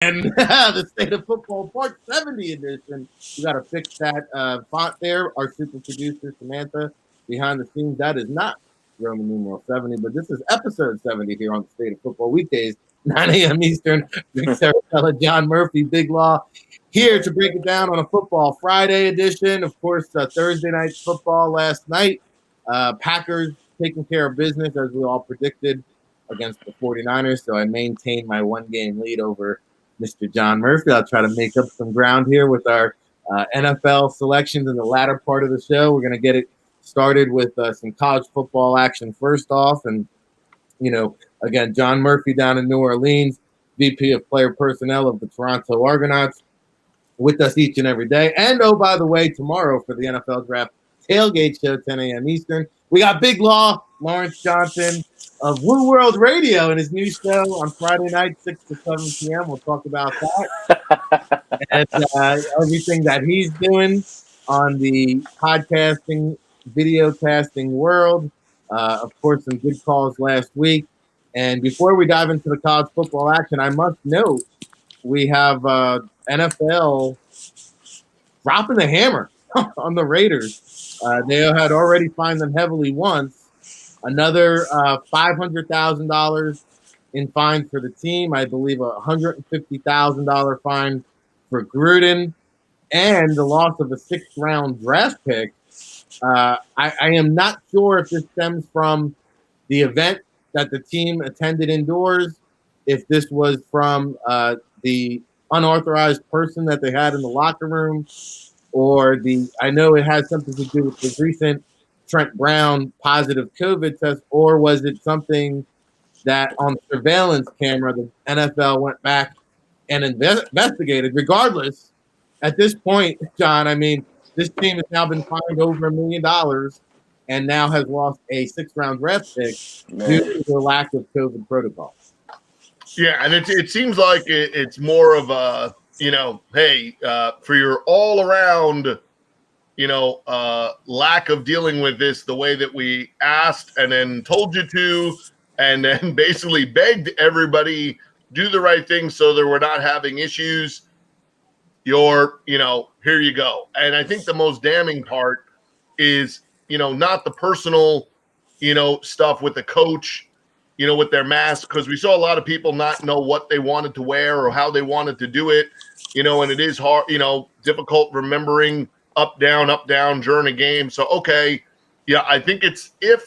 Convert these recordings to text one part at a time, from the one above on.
And the State of Football Part 70 edition. We got to fix that font there. Our super producer, Samantha, behind the scenes, that is not Roman numeral 70, but this is episode 70 here on the State of Football weekdays, 9 a.m. Eastern. Ric Serritella, John Murphy, Big Law, here to break it down on a Football Friday edition. Of course, Thursday night football last night. Packers taking care of business, as we all predicted, against the 49ers. So I maintained my one-game lead over Mr. John Murphy. I'll try to make up some ground here with our NFL selections in the latter part of the show. We're going to get it started with some college football action first off. And, again, John Murphy down in New Orleans, VP of Player Personnel of the Toronto Argonauts, with us each and every day. And, oh, by the way, tomorrow for the NFL Draft Tailgate Show, 10 a.m. Eastern, we got Big Law, Lawrence Johnson of Woo World Radio and his new show on Friday night, 6 to 7 p.m. We'll talk about that and everything that he's doing on the podcasting, video casting world. Of course, some good calls last week. And before we dive into the college football action, I must note we have NFL dropping the hammer on the Raiders. They had already fined them heavily once. Another $500,000 in fine for the team. I believe a $150,000 fine for Gruden, and the loss of a sixth-round draft pick. I am not sure if this stems from the event that the team attended indoors, if this was from the unauthorized person that they had in the locker room, or I know it has something to do with the recent Trent Brown positive COVID test, or was it something that on the surveillance camera, the NFL went back and investigated? Regardless, at this point, John, I mean, this team has now been fined over $1 million and now has lost a sixth-round draft pick due to the lack of COVID protocol. Yeah, and it seems like it's more of a, hey, for your all-around lack of dealing with this the way that we asked and then told you to, and then basically begged everybody do the right thing so that we're not having issues. Here you go. And I think the most damning part is, not the personal, stuff with the coach, with their mask, because we saw a lot of people not know what they wanted to wear or how they wanted to do it, and it is hard, difficult remembering up, down during a game. So, okay. Yeah, I think it's if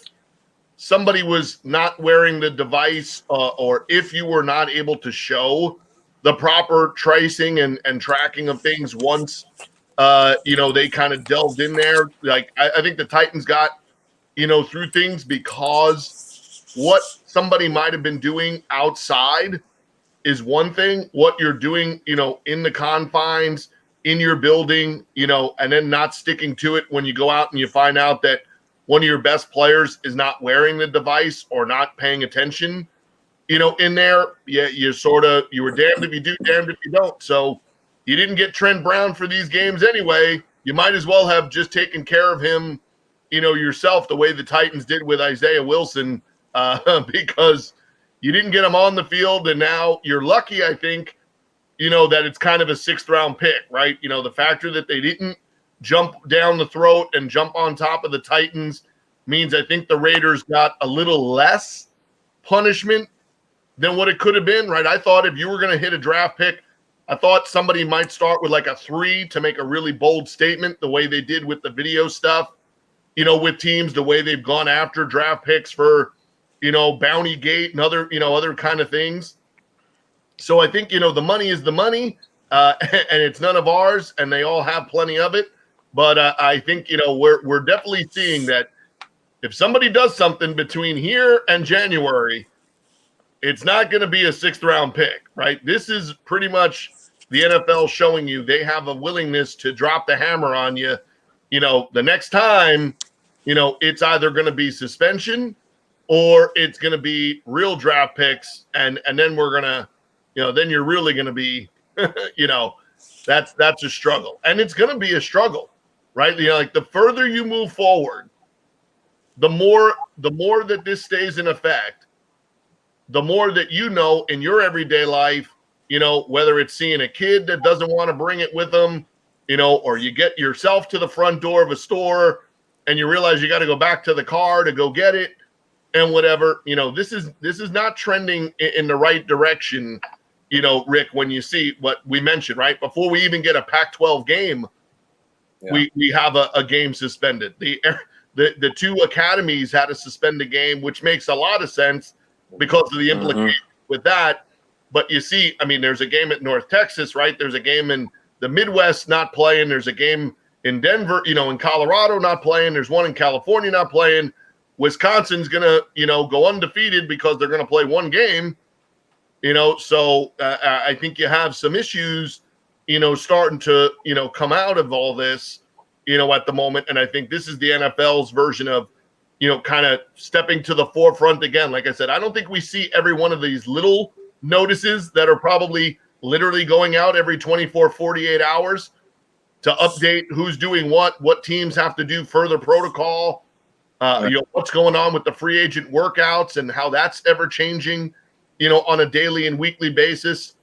somebody was not wearing the device or if you were not able to show the proper tracing and tracking of things once, they kind of delved in there. Like, I think the Titans got, through things because what somebody might have been doing outside is one thing. What you're doing, in the confines, in your building, and then not sticking to it when you go out and you find out that one of your best players is not wearing the device or not paying attention, in there. Yeah, you were damned if you do, damned if you don't. So you didn't get Trent Brown for these games anyway. You might as well have just taken care of him, yourself, the way the Titans did with Isaiah Wilson, because you didn't get him on the field, and now you're lucky, I think, that it's kind of a sixth-round pick, right? The factor that they didn't jump down the throat and jump on top of the Titans means I think the Raiders got a little less punishment than what it could have been, right? I thought if you were going to hit a draft pick, I thought somebody might start with like a 3 to make a really bold statement, the way they did with the video stuff, with teams, the way they've gone after draft picks for, bounty gate and other kind of things. So I think, the money is the money, and it's none of ours, and they all have plenty of it. But I think, we're definitely seeing that if somebody does something between here and January, it's not going to be a sixth-round pick, right? This is pretty much the NFL showing you they have a willingness to drop the hammer on you. The next time, it's either going to be suspension or it's going to be real draft picks, and then we're going to, then you're really going to be, that's a struggle. And it's going to be a struggle, right? Like the further you move forward, the more that this stays in effect, the more that in your everyday life, whether it's seeing a kid that doesn't want to bring it with them, or you get yourself to the front door of a store and you realize you got to go back to the car to go get it and whatever. This is not trending in the right direction. Rick, when you see what we mentioned, right? Before we even get a Pac-12 game, we have a game suspended. The two academies had to suspend the game, which makes a lot of sense because of the implication with that. But you see, I mean, there's a game at North Texas, right? There's a game in the Midwest not playing. There's a game in Denver, in Colorado not playing. There's one in California not playing. Wisconsin's going to, go undefeated because they're going to play one game, So I think you have some issues, starting to, come out of all this, at the moment. And I think this is the NFL's version of, kind of stepping to the forefront again. Like I said, I don't think we see every one of these little notices that are probably literally going out every 24, 48 hours to update who's doing what teams have to do further protocol, what's going on with the free agent workouts and how that's ever changing, on a daily and weekly basis,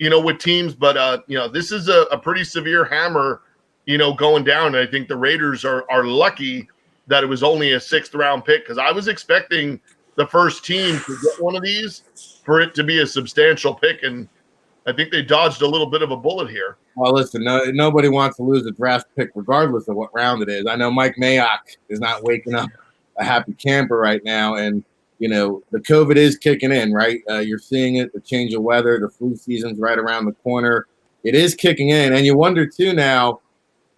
with teams. But, this is a pretty severe hammer, going down. And I think the Raiders are lucky that it was only a 6th round pick, because I was expecting the first team to get one of these for it to be a substantial pick. And I think they dodged a little bit of a bullet here. Well, listen, nobody wants to lose a draft pick regardless of what round it is. I know Mike Mayock is not waking up a happy camper right now. And, the COVID is kicking in, right? You're seeing it, the change of weather, the flu season's right around the corner. It is kicking in. And you wonder, too, now,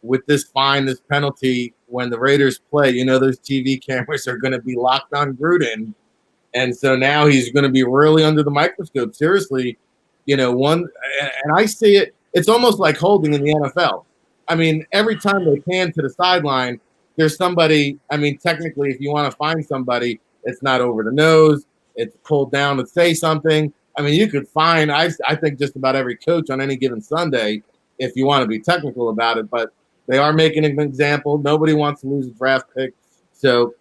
with this fine, this penalty, when the Raiders play, those TV cameras are going to be locked on Gruden. And so now he's going to be really under the microscope. Seriously, and I see it, it's almost like holding in the NFL. I mean, every time they pan to the sideline, there's somebody, I mean, technically, if you want to find somebody, it's not over the nose, it's pulled down to say something. I mean, you could find, I think, just about every coach on any given Sunday, if you want to be technical about it. But they are making an example. Nobody wants to lose a draft pick. So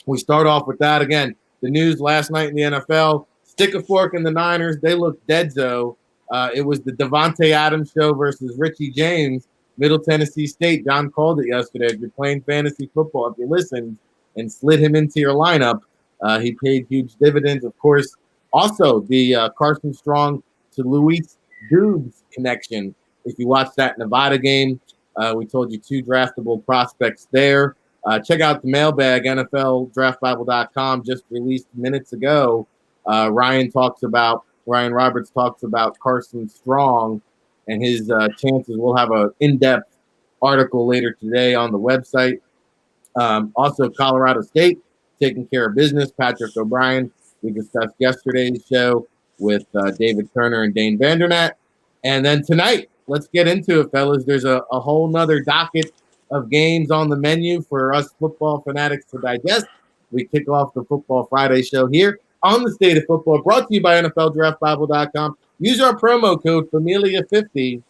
we start off with that. Again, the news last night in the NFL, stick a fork in the Niners. They look dead-zo. It was the Devontae Adams show versus Richie James, Middle Tennessee State. John called it yesterday. If you're playing fantasy football, if you listened and slid him into your lineup, he paid huge dividends. Of course, also the Carson Strong to Luis Dubes connection. If you watched that Nevada game, we told you 2 draftable prospects there. Check out the mailbag, NFLDraftBible.com, just released minutes ago. Ryan Roberts talks about Carson Strong and his chances. We'll have an in-depth article later today on the website. Also, Colorado State taking care of business. Patrick O'Brien, we discussed yesterday's show with David Turner and Dane Vandernat. And then tonight, let's get into it, fellas. There's a whole nother docket of games on the menu for us football fanatics to digest. We kick off the Football Friday show here on the State of Football, brought to you by NFLDraftBible.com. Use our promo code Familia50.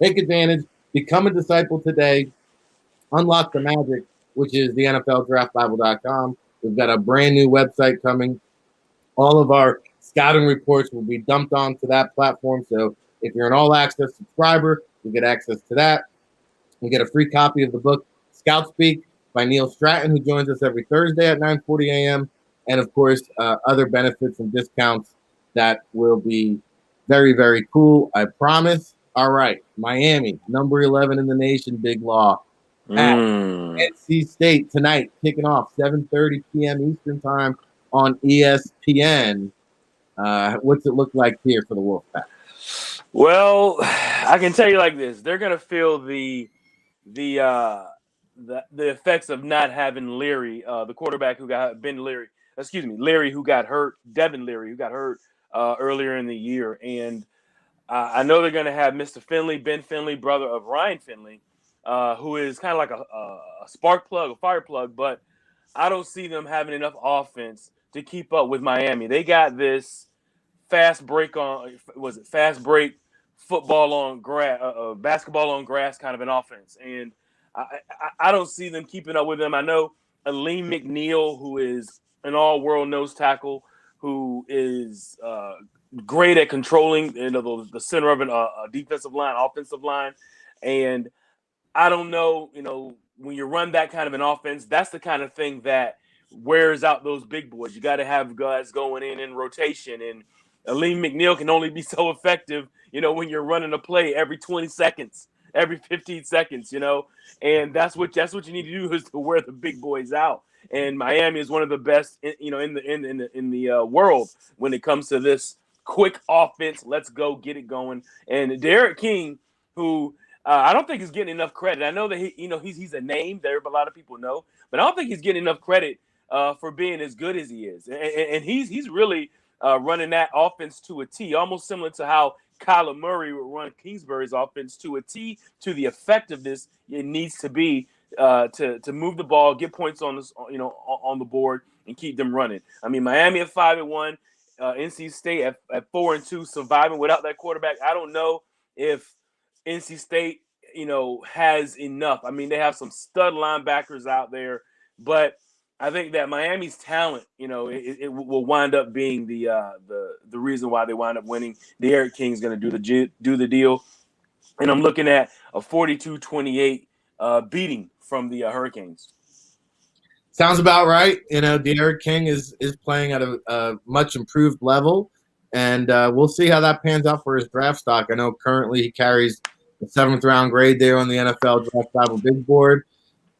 Take advantage. Become a disciple today. Unlock the magic, which is the NFLDraftBible.com. We've got a brand new website coming. All of our scouting reports will be dumped onto that platform. So if you're an all-access subscriber, you get access to that. You get a free copy of the book, Scout Speak, by Neil Stratton, who joins us every Thursday at 9:40 a.m. And, of course, other benefits and discounts that will be very, very cool, I promise. All right, Miami, number 11 in the nation, Big Law. At NC State tonight, kicking off 7:30 p.m. Eastern time on ESPN. What's it look like here for the Wolfpack? Well, I can tell you like this: they're gonna feel the effects of not having Leary, the quarterback who got Leary, who got hurt, Devin Leary, who got hurt earlier in the year, and I know they're gonna have Mr. Finley, Ben Finley, brother of Ryan Finley, who is kind of like a spark plug, a fire plug, but I don't see them having enough offense to keep up with Miami. They got this fast break football on grass, basketball on grass kind of an offense, and I don't see them keeping up with them. I know Aleem McNeil, who is an all-world nose tackle, who is great at controlling the center of a defensive line, offensive line, and I don't know, when you run that kind of an offense, that's the kind of thing that wears out those big boys. You got to have guys going in rotation, and Aleem McNeil can only be so effective, when you're running a play every 20 seconds, every 15 seconds, and that's what you need to do is to wear the big boys out. And Miami is one of the best, in the world when it comes to this quick offense. Let's go get it going. And Derek King, who I don't think he's getting enough credit. I know that he's a name that a lot of people know, but I don't think he's getting enough credit for being as good as he is. And he's really running that offense to a T, almost similar to how Kyler Murray would run Kingsbury's offense to a T, to the effectiveness it needs to be to move the ball, get points on the board, and keep them running. I mean, Miami at 5-1, NC State at 4-2, surviving without that quarterback. I don't know if NC State, has enough. I mean, they have some stud linebackers out there, but I think that Miami's talent, it will wind up being the reason why they wind up winning. Derek King's going to do the deal, and I'm looking at a 42-28 beating from the Hurricanes. Sounds about right. Derek King is playing at a much improved level, and we'll see how that pans out for his draft stock. I know currently he carries the 7th round grade there on the NFL Draft Bible Big Board.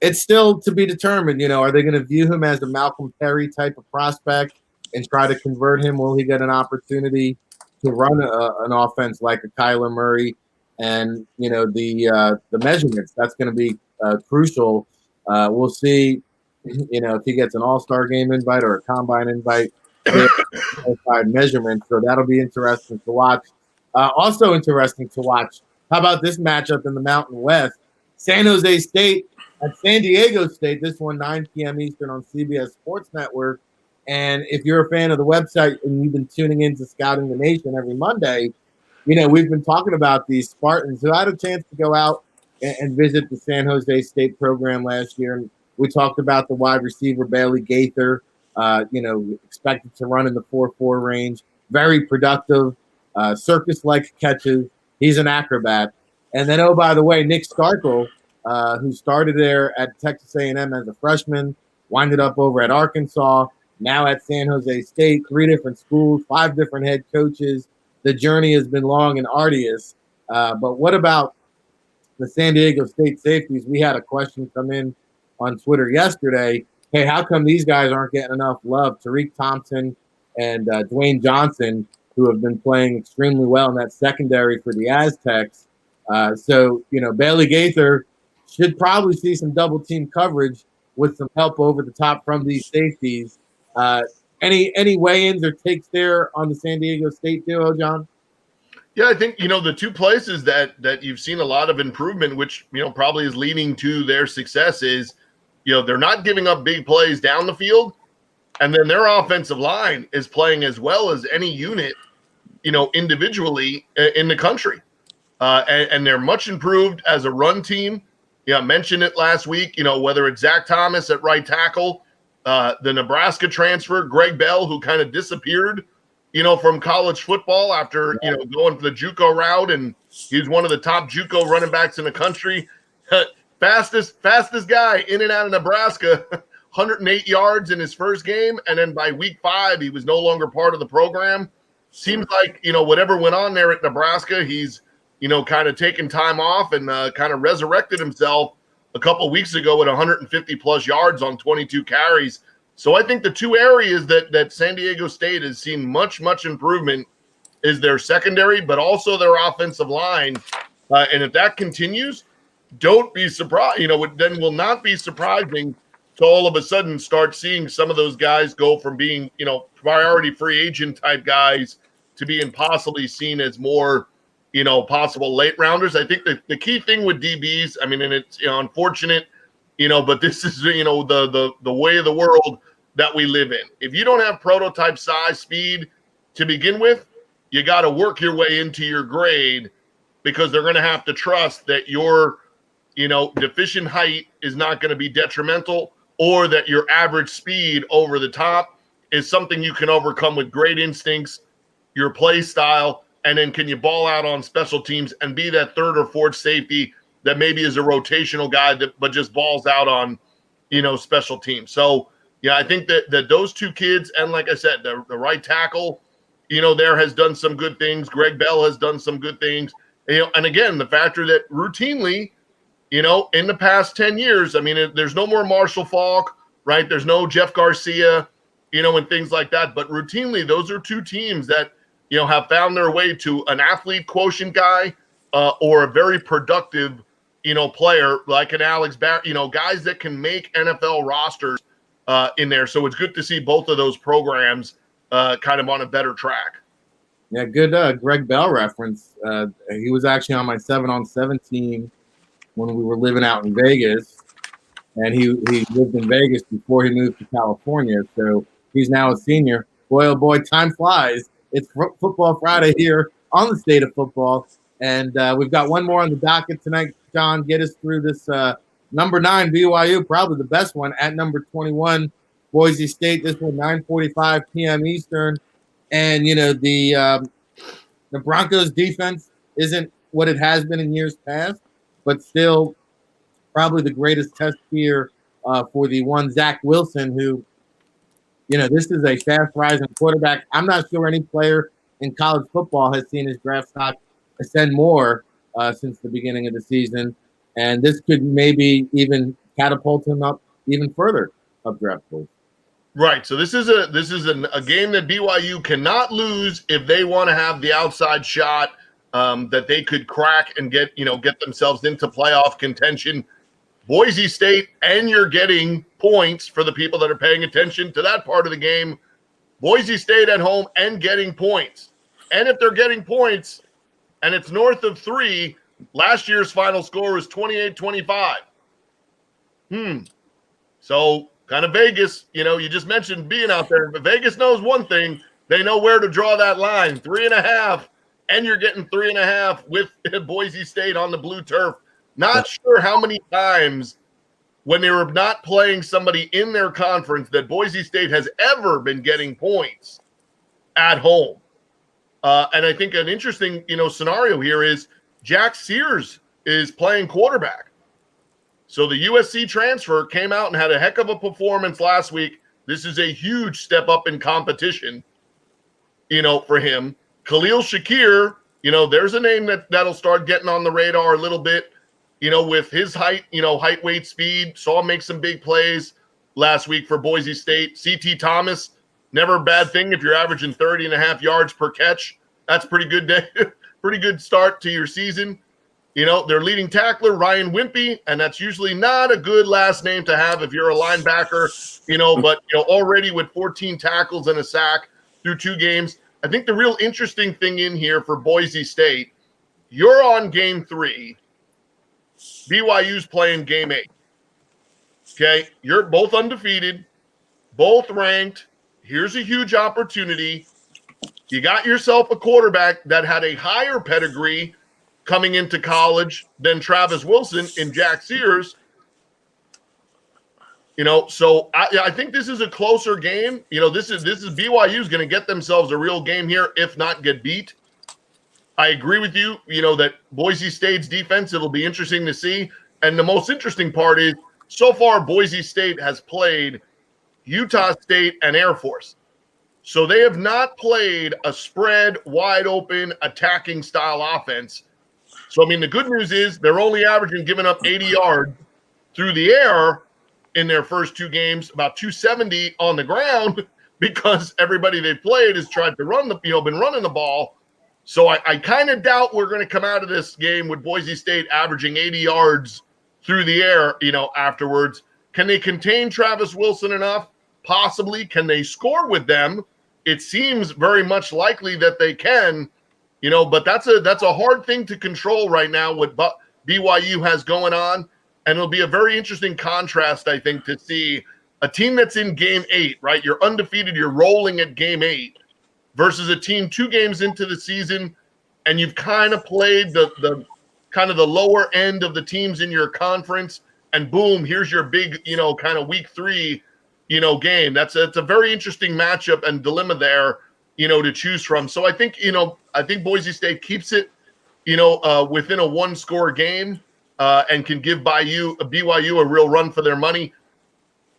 It's still to be determined. Are they going to view him as a Malcolm Perry type of prospect and try to convert him? Will he get an opportunity to run an offense like a Kyler Murray? And the measurements, that's going to be crucial. We'll see. If he gets an All-Star game invite or a combine invite, measurement. So that'll be interesting to watch. Also interesting to watch. How about this matchup in the Mountain West? San Jose State at San Diego State. This one 9 p.m. Eastern on CBS Sports Network. And if you're a fan of the website and you've been tuning into Scouting the Nation every Monday, we've been talking about these Spartans who had a chance to go out and visit the San Jose State program last year. And we talked about the wide receiver, Bailey Gaither, expected to run in the 4.4 range. Very productive, circus-like catches. He's an acrobat. And then, oh, by the way, Nick Starkel, who started there at Texas A&M as a freshman, winded up over at Arkansas, now at San Jose State, 3 different schools, 5 different head coaches. The journey has been long and arduous. But what about the San Diego State safeties? We had a question come in on Twitter yesterday. Hey, how come these guys aren't getting enough love? Tariq Thompson and Dwayne Johnson, who have been playing extremely well in that secondary for the Aztecs. So Bailey Gaither should probably see some double team coverage with some help over the top from these safeties. Any weigh-ins or takes there on the San Diego State duo, John? Yeah, I think, the two places that you've seen a lot of improvement, which, probably is leading to their success is, they're not giving up big plays down the field. And then their offensive line is playing as well as any unit, individually in the country. And they're much improved as a run team. I mentioned it last week, whether it's Zach Thomas at right tackle, the Nebraska transfer, Greg Bell, who kind of disappeared, from college football after, going for the JUCO route. And he's one of the top JUCO running backs in the country. Fastest guy in and out of Nebraska, 108 yards in his first game. And then by week 5, he was no longer part of the program. Seems like, whatever went on there at Nebraska, he's, kind of taken time off and kind of resurrected himself a couple weeks ago at 150-plus yards on 22 carries. So I think the two areas that San Diego State has seen much, much improvement is their secondary, but also their offensive line. And if that continues, don't be surprised. It then will not be surprising to all of a sudden start seeing some of those guys go from being, priority free agent type guys to being possibly seen as more, possible late rounders. I think the key thing with DBs, and it's unfortunate, but this is, the way of the world that we live in. If you don't have prototype size speed to begin with, you got to work your way into your grade because they're going to have to trust that your, deficient height is not going to be detrimental or that your average speed over the top is something you can overcome with great instincts your play style, and then can you ball out on special teams and be that third or fourth safety that maybe is a rotational guy but just balls out on, special teams. So, yeah, I think that those two kids, and like I said, the right tackle, there has done some good things. Greg Bell has done some good things. And again, the factor that routinely, in the past 10 years, I mean, there's no more Marshall Faulk, right? There's no Jeff Garcia, and things like that. But routinely, those are two teams that, have found their way to an athlete quotient guy or a very productive, player like an Alex Barrett, guys that can make NFL rosters in there. So it's good to see both of those programs kind of on a better track. Yeah, good Greg Bell reference. He was actually on my 7-on-7 team when we were living out in Vegas, and he lived in Vegas before he moved to California. So he's now a senior. Boy, oh boy, time flies. It's Football Friday here on the State of Football, and we've got one more on the docket tonight. John, get us through this number 9 BYU, probably the best one, at number 21 Boise State. This one 9:45 p.m. Eastern, and the Broncos defense isn't what it has been in years past, but still probably the greatest test here for the one Zach Wilson, who, this is a fast rising quarterback. I'm not sure any player in college football has seen his draft stock ascend more since the beginning of the season. And this could maybe even catapult him up even further up draft boards. Right. So this is a game that BYU cannot lose if they want to have the outside shot that they could crack and get themselves into playoff contention. Boise State, and you're getting points for the people that are paying attention to that part of the game. Boise State at home and getting points. And if they're getting points and it's north of 3, last year's final score was 28-25. So kind of Vegas, you just mentioned being out there, but Vegas knows one thing. They know where to draw that line, 3.5, and you're getting 3.5 with Boise State on the blue turf. Not sure how many times when they were not playing somebody in their conference that Boise State has ever been getting points at home. And I think an interesting, scenario here is Jack Sears is playing quarterback. So the USC transfer came out and had a heck of a performance last week. This is a huge step up in competition, for him. Khalil Shakir, there's a name that'll start getting on the radar a little bit, with his height, height, weight, speed. Saw him make some big plays last week for Boise State. C.T. Thomas, never a bad thing if you're averaging 30.5 yards per catch. That's pretty good day, pretty good start to your season. Their leading tackler, Ryan Wimpy, and that's usually not a good last name to have if you're a linebacker, but already with 14 tackles and a sack through 2 games. I think the real interesting thing in here for Boise State, you're on game 3. BYU's playing game 8. Okay, you're both undefeated, both ranked. Here's a huge opportunity. You got yourself a quarterback that had a higher pedigree coming into college than Travis Wilson in Jack Sears. So I think this is a closer game. This is BYU's going to get themselves a real game here, if not get beat. I agree with you, that Boise State's defense, it'll be interesting to see. And the most interesting part is, so far, Boise State has played Utah State and Air Force. So they have not played a spread, wide open, attacking style offense. So, the good news is they're only giving up 80 yards through the air in their first 2 games, about 270 on the ground, because everybody they've played has tried to been running the ball. So I kind of doubt we're going to come out of this game with Boise State averaging 80 yards through the air, afterwards. Can they contain Travis Wilson enough? Possibly. Can they score with them? It seems very much likely that they can, but that's a hard thing to control right now, what BYU has going on. And it'll be a very interesting contrast, I think, to see a team that's in game 8, right? You're undefeated, you're rolling at game 8, versus a team 2 games into the season, and you've kind of played the kind of the lower end of the teams in your conference, and boom, here's your big, kind of week 3, game. It's a very interesting matchup and dilemma there to choose from. So I think Boise State keeps it, within a one-score game, and can give BYU a real run for their money.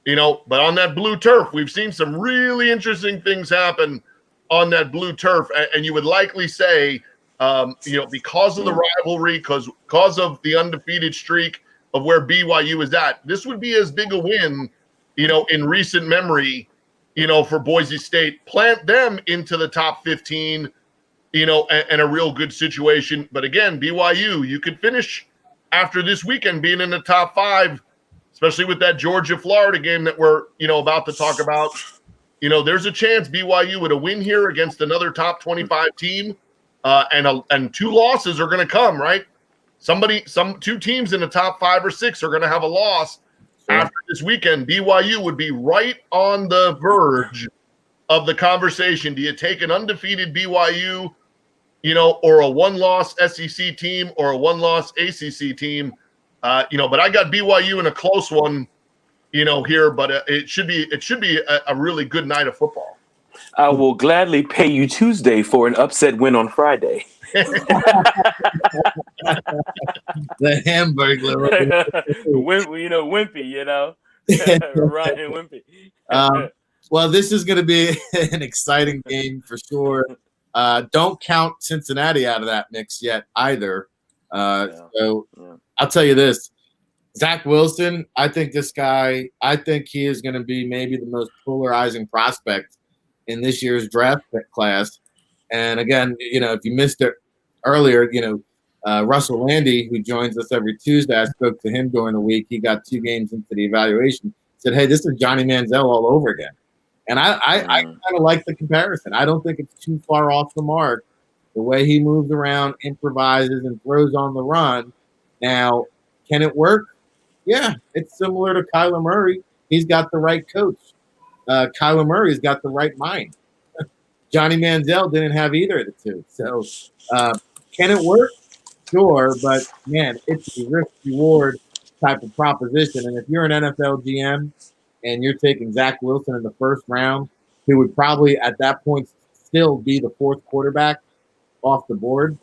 But on that blue turf, we've seen some really interesting things happen on that blue turf, and you would likely say, because of the rivalry, because of the undefeated streak of where BYU is at, this would be as big a win, in recent memory, for Boise State. Plant them into the top 15, and a real good situation. But again, BYU, you could finish after this weekend being in the top 5, especially with that Georgia-Florida game that we're, about to talk about. There's a chance BYU with a win here against another top 25 team, and 2 losses are going to come, right? 2 teams in the top 5 or 6 are going to have a loss after this weekend. BYU would be right on the verge of the conversation. Do you take an undefeated BYU, or a one-loss SEC team or a one-loss ACC team? But I got BYU in a close one, here. But it should be a really good night of football. I will gladly pay you Tuesday for an upset win on Friday. The Hamburglar. Wimpy, Ryan Wimpy. Well, this is going to be an exciting game for sure. Don't count Cincinnati out of that mix yet either. So I'll tell you this. Zach Wilson, I think he is going to be maybe the most polarizing prospect in this year's draft class. And again, if you missed it earlier, Russell Landy, who joins us every Tuesday, I spoke to him during the week. He got 2 games into the evaluation. Said, hey, this is Johnny Manziel all over again. And I kind of like the comparison. I don't think it's too far off the mark. The way he moves around, improvises, and throws on the run. Now, can it work? Yeah, it's similar to Kyler Murray. He's got the right coach. Kyler Murray's got the right mind. Johnny Manziel didn't have either of the two. So can it work? Sure, but, man, it's a risk-reward type of proposition. And if you're an NFL GM and you're taking Zach Wilson in the first round, who would probably at that point still be the 4th quarterback off the board,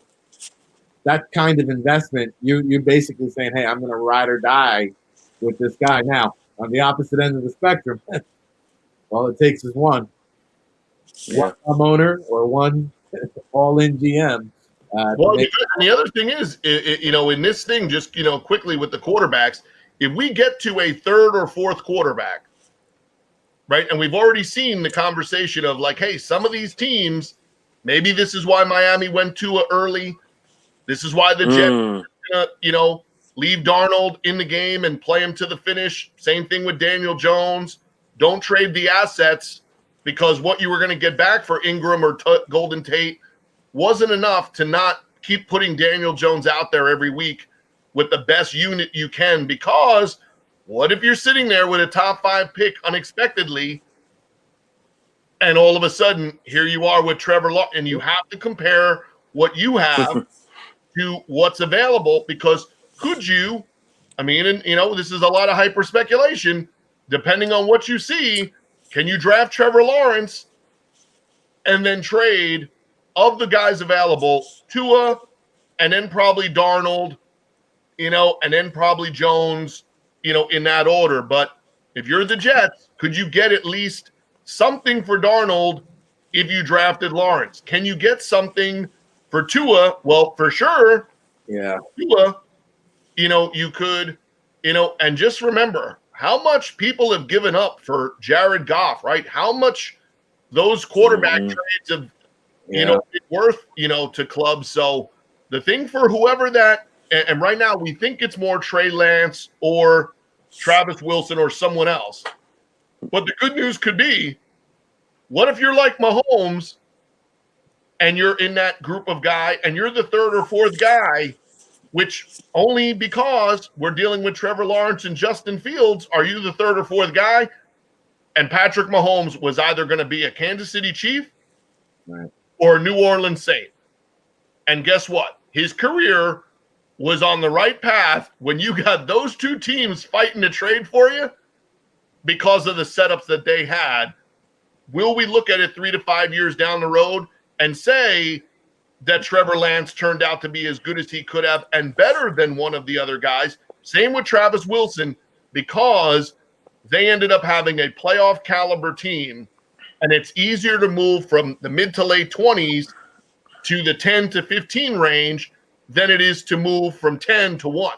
that kind of investment, you're basically saying, hey, I'm going to ride or die with this guy. Now, on the opposite end of the spectrum, all it takes is one owner or one all-in GM. Well, and the other thing is, in this thing, just, quickly with the quarterbacks, if we get to a 3rd or 4th quarterback, right, and we've already seen the conversation of like, hey, some of these teams, maybe this is why Miami went Tua early. This is why the Jets, leave Darnold in the game and play him to the finish. Same thing with Daniel Jones. Don't trade the assets because what you were going to get back for Ingram or Golden Tate wasn't enough to not keep putting Daniel Jones out there every week with the best unit you can. Because what if you're sitting there with a top 5 pick unexpectedly, and all of a sudden here you are with Trevor Lawrence, and you have to compare what you have to what's available? Because could you, this is a lot of hyper speculation, depending on what you see, can you draft Trevor Lawrence and then trade of the guys available, Tua, and then probably Darnold, and then probably Jones, in that order? But if you're the Jets, could you get at least something for Darnold if you drafted Lawrence? Can you get something for Tua? Well, for sure. Yeah. Tua, you could, and just remember how much people have given up for Jared Goff, right? How much those quarterback trades have, been worth, to clubs. So the thing for whoever that, and right now we think it's more Trey Lance or Travis Wilson or someone else. But the good news could be, what if you're like Mahomes and you're in that group of guy and you're the 3rd or 4th guy, which only because we're dealing with Trevor Lawrence and Justin Fields, are you the 3rd or 4th guy? And Patrick Mahomes was either going to be a Kansas City Chief or a New Orleans Saint. And guess what? His career was on the right path when you got those 2 teams fighting to trade for you because of the setups that they had will we look at it 3 to 5 years down the road and say that Trevor Lance turned out to be as good as he could have and better than one of the other guys? Same with Travis Wilson, because they ended up having a playoff caliber team, and it's easier to move from the mid to late 20s to the 10 to 15 range than it is to move from 10 to 1.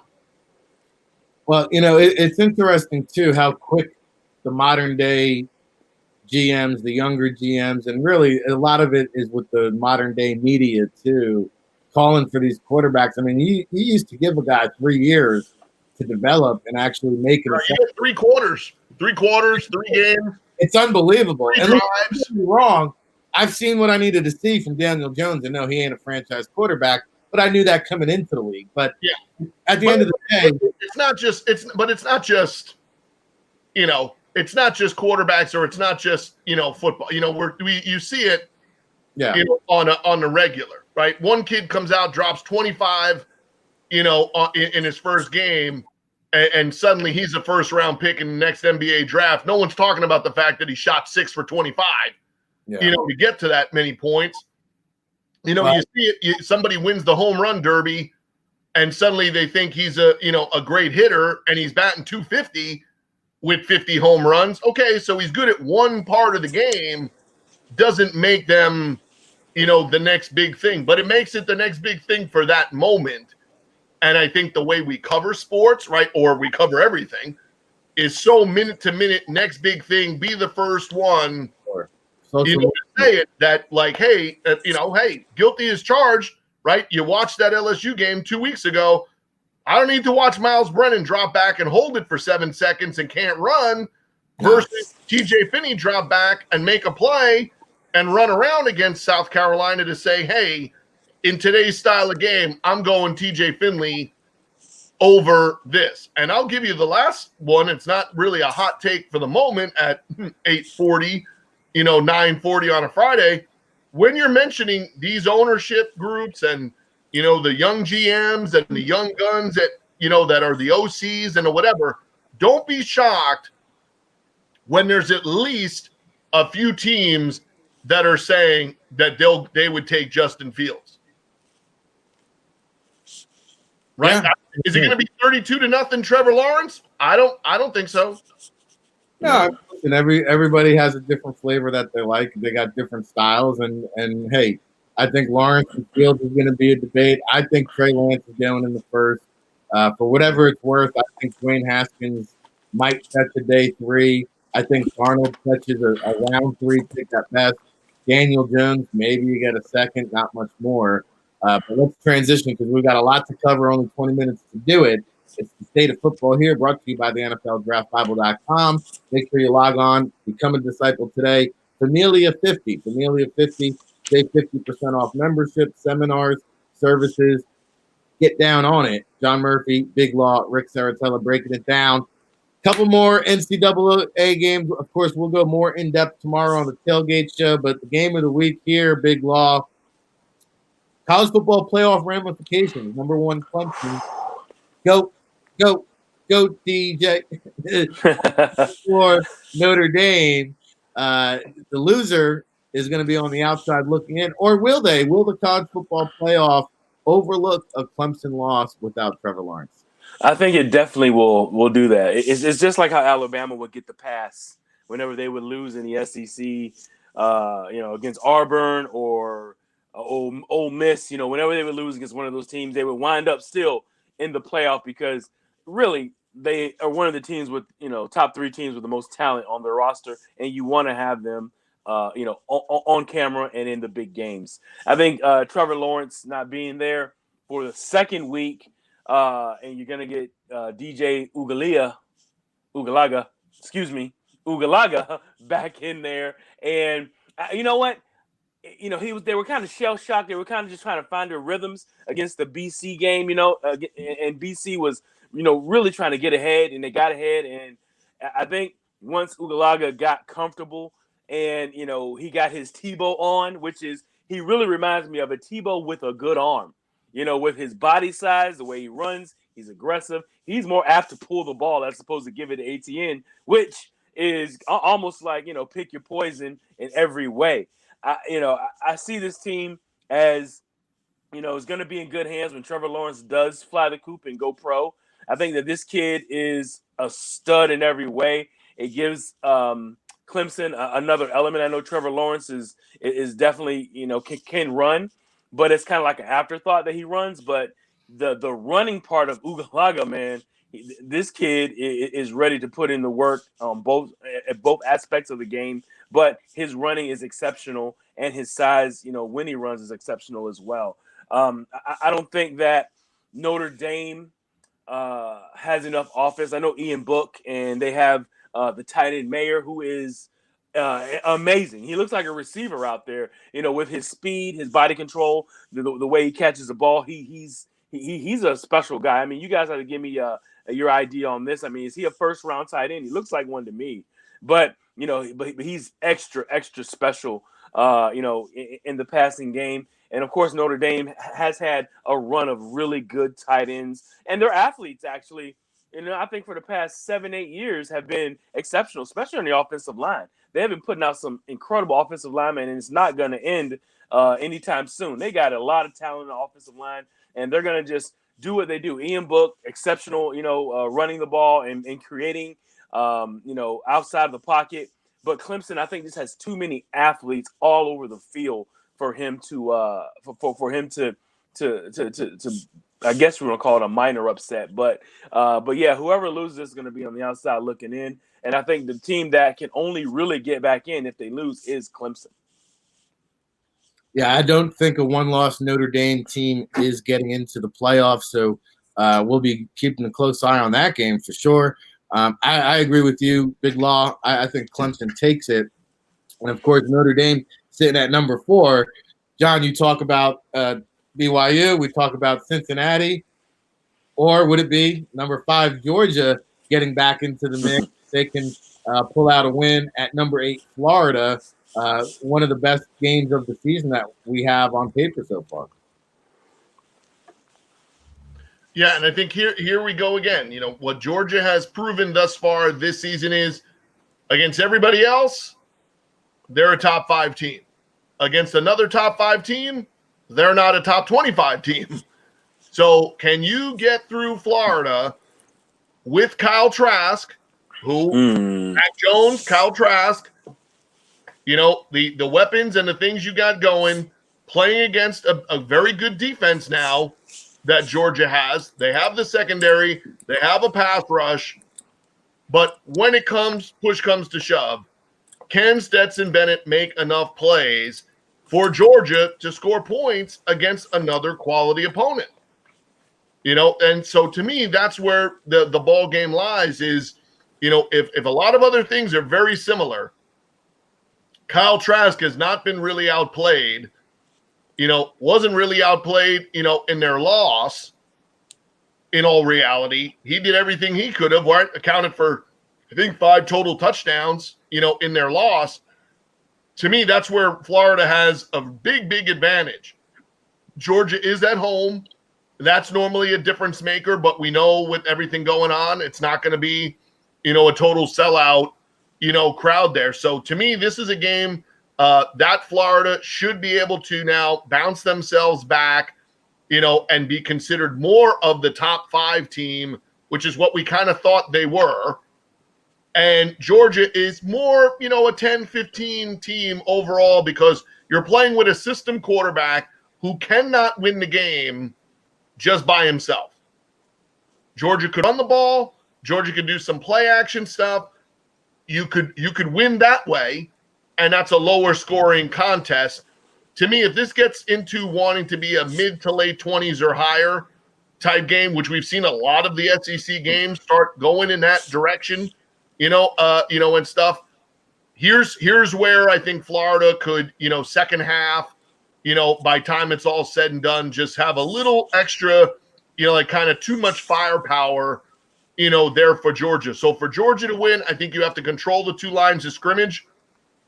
Well, it's interesting, too, how quick the modern day GMs, the younger GMs, and really a lot of it is with the modern day media, too, calling for these quarterbacks. I mean, you used to give a guy 3 years to develop and actually make it. You get 3 quarters, 3 games. It's unbelievable. 3 and drives. Don't get me wrong. I've seen what I needed to see from Daniel Jones, and no, he ain't a franchise quarterback, but I knew that coming into the league. But at the end of the day, it's not just quarterbacks, or it's not just football. You see it on the regular, right? One kid comes out, drops 25 in his first game, and suddenly he's a first round pick in the next NBA draft. No one's talking about the fact that he shot 6 for 25 to get to that many points. You see it, somebody wins the home run derby, and suddenly they think he's a great hitter, and he's batting 250 with 50 home runs. Okay, so he's good at one part of the game, doesn't make them, the next big thing, but it makes it the next big thing for that moment. And I think the way we cover sports, right, or we cover everything, is so minute to minute, next big thing, be the first one. Say it that like, hey, guilty as charged, right? You watched that LSU game 2 weeks ago. I don't need to watch Miles Brennan drop back and hold it for 7 seconds and can't run versus TJ Finney drop back and make a play and run around against South Carolina to say, hey, in today's style of game, I'm going TJ Finley over this. And I'll give you the last one. It's not really a hot take for the moment at 8:40, 9:40 on a Friday. When you're mentioning these ownership groups and, the young GMs and the young guns that, that are the OCs and whatever, don't be shocked when there's at least a few teams that are saying that they would take Justin Fields. Right? Yeah. Is it going to be 32-0 Trevor Lawrence? I don't think so. No, and everybody has a different flavor that they like. They got different styles, and hey, I think Lawrence and Fields is going to be a debate. I think Trey Lance is going in the first. For whatever it's worth, I think Dwayne Haskins might catch a day 3. I think Arnold catches a round 3 pick at best. Daniel Jones, maybe you get a second, not much more. But let's transition because we've got a lot to cover, only 20 minutes to do it. It's the State of Football here, brought to you by the NFLDraftBible.com. Make sure you log on, become a disciple today. Familia 50, save 50% off membership, seminars, services. Get down on it. John Murphy, Big Law, Ric Serritella breaking it down. Couple more NCAA games. Of course, we'll go more in-depth tomorrow on the Tailgate Show, but the game of the week here, Big Law, college football playoff ramifications. Number 1, Clemson. Go, DJ. For Notre Dame, the loser is going to be on the outside looking in, or will they? Will the college football playoff overlook a Clemson loss without Trevor Lawrence? I think it definitely will do that. It's just like how Alabama would get the pass whenever they would lose in the SEC, against Auburn or Ole Miss. Whenever they would lose against one of those teams, they would wind up still in the playoff because really they are one of the teams with top 3 teams with the most talent on their roster, and you want to have them on camera and in the big games. I think Trevor Lawrence not being there for the second week, and you're gonna get DJ Ugalaga back in there, and you know what? They were kind of shell shocked. They were kind of just trying to find their rhythms against the BC game, and BC was, really trying to get ahead, and they got ahead. And I think once Ugalaga got comfortable and, he got his Tebow on, which is, he really reminds me of a Tebow with a good arm, with his body size, the way he runs, he's aggressive. He's more apt to pull the ball as opposed to give it to ATN, which is almost like, pick your poison in every way. I see this team as, is going to be in good hands when Trevor Lawrence does fly the coop and go pro. I think that this kid is a stud in every way. It gives Clemson another element. I know Trevor Lawrence is definitely, can run, but it's kind of like an afterthought that he runs. But the running part of Ugalaga, man, this kid is ready to put in the work on both aspects of the game. But his running is exceptional, and his size, when he runs, is exceptional as well. I don't think that Notre Dame has enough offense. I know Ian Book, and they have the tight end Mayer, who is amazing. He looks like a receiver out there, with his speed, his body control, the way he catches the ball. He's a special guy. I mean, you guys have to give me your idea on this. I mean, is he a first round tight end? He looks like one to me, but but he's extra special, in the passing game. And of course, Notre Dame has had a run of really good tight ends, and their athletes actually, I think for the past 7-8 years have been exceptional, especially on the offensive line. They have been putting out some incredible offensive linemen, and it's not going to end anytime soon. They got a lot of talent on the offensive line, and they're going to just do what they do. Ian Book, exceptional, running the ball and creating, outside of the pocket. But Clemson, I think, just has too many athletes all over the field for him to for him to I guess we're gonna call it a minor upset, but yeah, whoever loses is gonna be on the outside looking in, and I think the team that can only really get back in if they lose is Clemson. Yeah, I don't think a one-loss Notre Dame team is getting into the playoffs, so we'll be keeping a close eye on that game for sure. I agree with you, Big Law. I think Clemson takes it, and of course Notre Dame sitting at number 4. John, you talk about BYU, we talk about Cincinnati, or would it be number 5 Georgia getting back into the mix? They can pull out a win at number 8 Florida, one of the best games of the season that we have on paper so far. Yeah, and I think here we go again. What Georgia has proven thus far this season is against everybody else, they're a top 5 team. Against another top 5 team, they're not a top 25 team. So can you get through Florida with Kyle Trask, who Mac Jones, Kyle Trask, the weapons and the things you got going, playing against a very good defense now that Georgia has. They have the secondary, they have a pass rush, but when push comes to shove, can Stetson Bennett make enough plays for Georgia to score points against another quality opponent? And so to me, that's where the ball game lies is, if a lot of other things are very similar, Kyle Trask has not been really outplayed, wasn't really outplayed, in their loss. In all reality, he did everything he could have, accounted for, I think, 5 total touchdowns, in their loss. To me, that's where Florida has a big, big advantage. Georgia is at home. That's normally a difference maker, but we know with everything going on, it's not going to be, a total sellout, crowd there. So to me, this is a game that Florida should be able to now bounce themselves back, and be considered more of the top 5 team, which is what we kind of thought they were. And Georgia is more, a 10-15 team overall because you're playing with a system quarterback who cannot win the game just by himself. Georgia could run the ball. Georgia could do some play action stuff. You could win that way, and that's a lower scoring contest. To me, if this gets into wanting to be a mid to late 20s or higher type game, which we've seen a lot of the SEC games start going in that direction, and stuff. Here's where I think Florida could, second half, by time it's all said and done, just have a little extra, like kind of too much firepower, there for Georgia. So for Georgia to win, I think you have to control the 2 lines of scrimmage.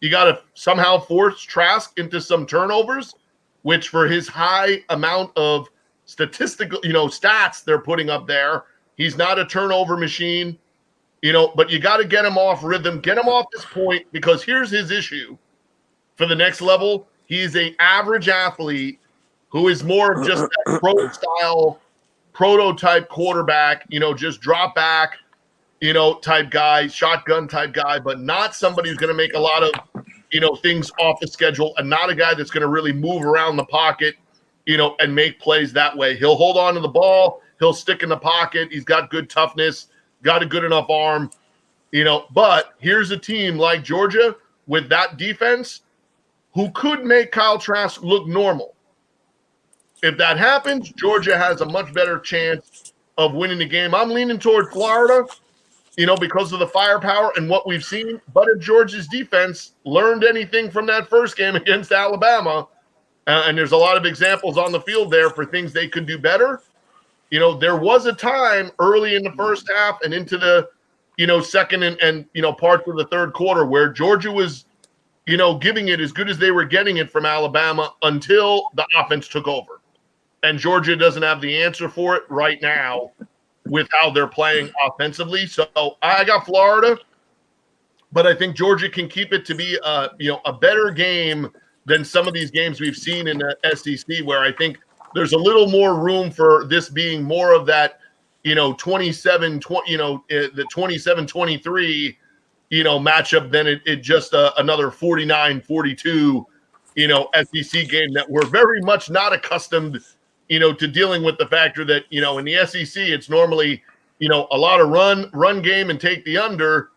You got to somehow force Trask into some turnovers, which for his high amount of statistical, stats they're putting up there, he's not a turnover machine. but you got to get him off rhythm, get him off this point, because here's his issue for the next level. He's an average athlete who is more of just that pro-style, prototype quarterback, just drop back, type guy, shotgun type guy, but not somebody who's going to make a lot of, things off the schedule, and not a guy that's going to really move around the pocket, and make plays that way. He'll hold on to the ball. He'll stick in the pocket. He's got good toughness, got a good enough arm, but here's a team like Georgia with that defense who could make Kyle Trask look normal. If that happens, Georgia has a much better chance of winning the game. I'm leaning toward Florida, because of the firepower and what we've seen. But if Georgia's defense learned anything from that first game against Alabama, and there's a lot of examples on the field there for things they could do better, there was a time early in the first half and into the, second and parts of the third quarter where Georgia was, giving it as good as they were getting it from Alabama until the offense took over. And Georgia doesn't have the answer for it right now with how they're playing offensively. So I got Florida, but I think Georgia can keep it to be a better game than some of these games we've seen in the SEC, where I think there's a little more room for this being more of that, 27-20, the 27-23, matchup than it just another 49-42, SEC game that we're very much not accustomed to dealing with the factor that, in the SEC, it's normally, a lot of run game and take the under,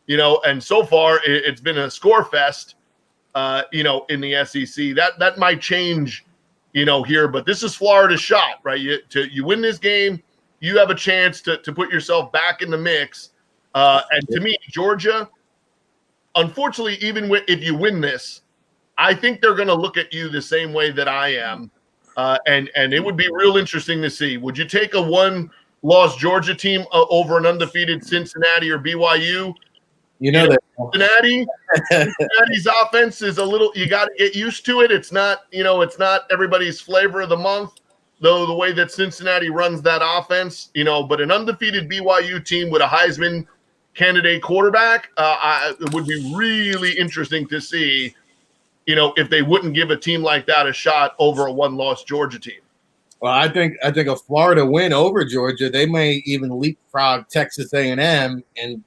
and so far it's been a score fest, in the SEC. That might change, here, but this is Florida's shot, right? You win this game, you have a chance to put yourself back in the mix. And to me, Georgia, unfortunately, even if you win this, I think they're going to look at you the same way that I am. And it would be real interesting to see. Would you take a one-loss Georgia team over an undefeated Cincinnati or BYU? Cincinnati's offense is a little. You got to get used to it. It's not everybody's flavor of the month, though. The way that Cincinnati runs that offense, but an undefeated BYU team with a Heisman candidate quarterback, it would be really interesting to see. If they wouldn't give a team like that a shot over a one-loss Georgia team. Well, I think a Florida win over Georgia, they may even leapfrog Texas A&M and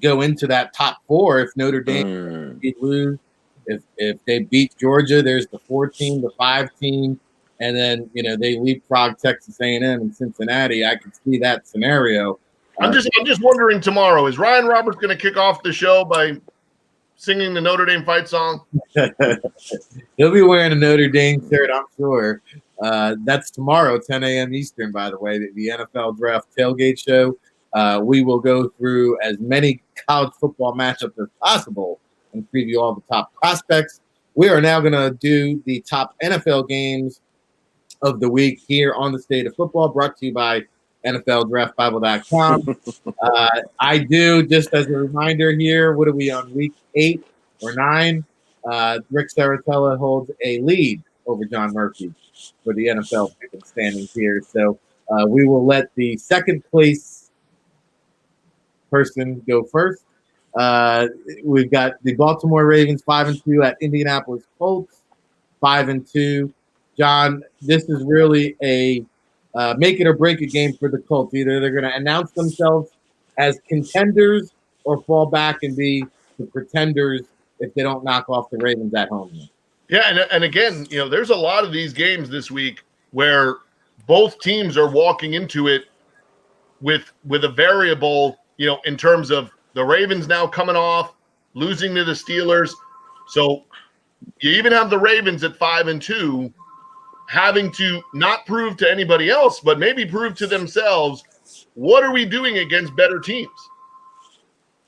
go into that top four if Notre Dame lose. If they beat Georgia, there's the 4 team, the 5 team, and then they leapfrog Texas A&M and Cincinnati. I could see that scenario. I'm just wondering tomorrow, is Ryan Roberts going to kick off the show by singing the Notre Dame fight song? He'll be wearing a Notre Dame shirt, I'm sure. That's tomorrow, 10 a.m. Eastern, by the way, the NFL Draft Tailgate Show. We will go through as many college football matchups as possible and preview all the top prospects. We are now going to do the top NFL games of the week here on the State of Football, brought to you by NFLDraftBible.com. I do, just as a reminder here, what are we on, week 8 or 9? Ric Serritella holds a lead over John Murphy for the NFL pick standings here. So we will let the second place person go first. We've got the Baltimore Ravens 5-2 at Indianapolis Colts 5-2. John, this is really a make it or break it game for the Colts. Either they're going to announce themselves as contenders or fall back and be the pretenders if they don't knock off the Ravens at home. Yeah, and again, there's a lot of these games this week where both teams are walking into it with a variable, in terms of the Ravens now coming off, losing to the Steelers. So you even have the Ravens at 5-2 having to not prove to anybody else, but maybe prove to themselves, what are we doing against better teams?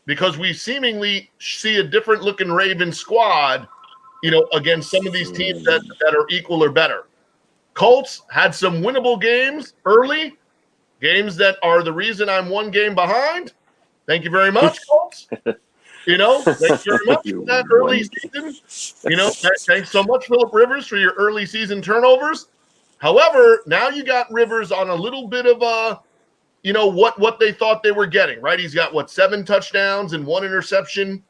Because we seemingly see a different looking Ravens squad, against some of these teams that are equal or better. Colts had some winnable games early, games that are the reason I'm one game behind. Thank you very much, Colts. Thank you very much for that early season. Thanks so much, Phillip Rivers, for your early season turnovers. However, now you got Rivers on a little bit of a, what they thought they were getting, right? He's got 7 touchdowns and 1 interception.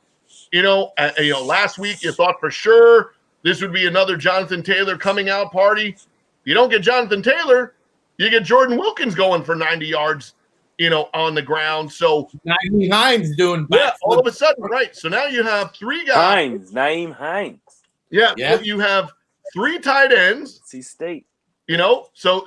Last week you thought for sure this would be another Jonathan Taylor coming out party. You don't get Jonathan Taylor, you get Jordan Wilkins going for 90 yards, on the ground. So Naeem Hines doing all of a sudden, right? So now you have 3 guys. Naeem Hines. Yeah. So you have 3 tight ends. NC State. So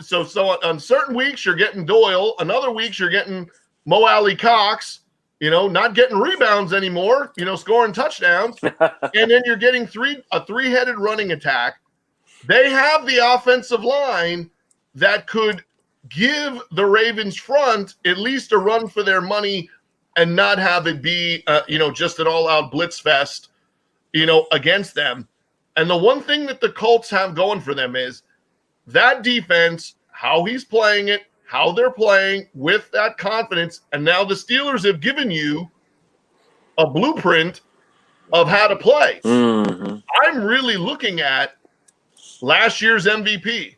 on certain weeks you're getting Doyle, another weeks you're getting Mo Alley Cox, not getting rebounds anymore, scoring touchdowns, and then you're getting a 3-headed running attack. They have the offensive line that could give the Ravens front at least a run for their money and not have it be, just an all-out blitz fest, against them. And the one thing that the Colts have going for them is that defense, how he's playing it, how they're playing with that confidence. And now the Steelers have given you a blueprint of how to play. Mm-hmm. I'm really looking at last year's MVP.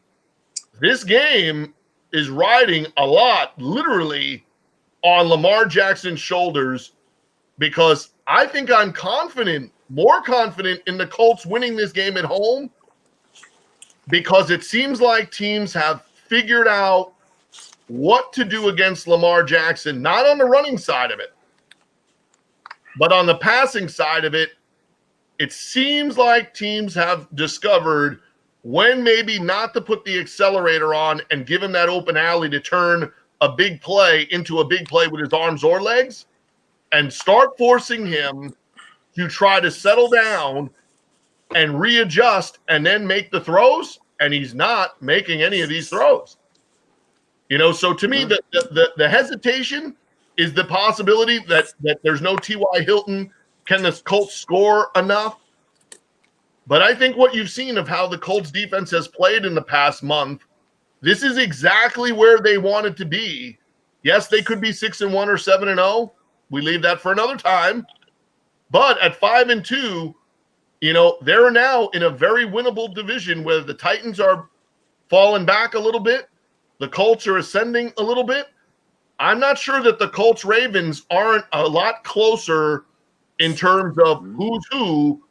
This game is riding a lot, literally, on Lamar Jackson's shoulders, because I think I'm more confident in the Colts winning this game at home, because it seems like teams have figured out what to do against Lamar Jackson, not on the running side of it, but on the passing side of it. It seems like teams have discovered when maybe not to put the accelerator on and give him that open alley to turn a big play into a big play with his arms or legs, and start forcing him to try to settle down and readjust and then make the throws, and he's not making any of these throws. So to me, the hesitation is the possibility that there's no T.Y. Hilton. Can the Colts score enough? But I think what you've seen of how the Colts defense has played in the past month, this is exactly where they wanted to be. Yes, they could be 6-1 or 7-0. We leave that for another time. But at 5-2, they're now in a very winnable division where the Titans are falling back a little bit. The Colts are ascending a little bit. I'm not sure that the Colts Ravens aren't a lot closer in terms of who's who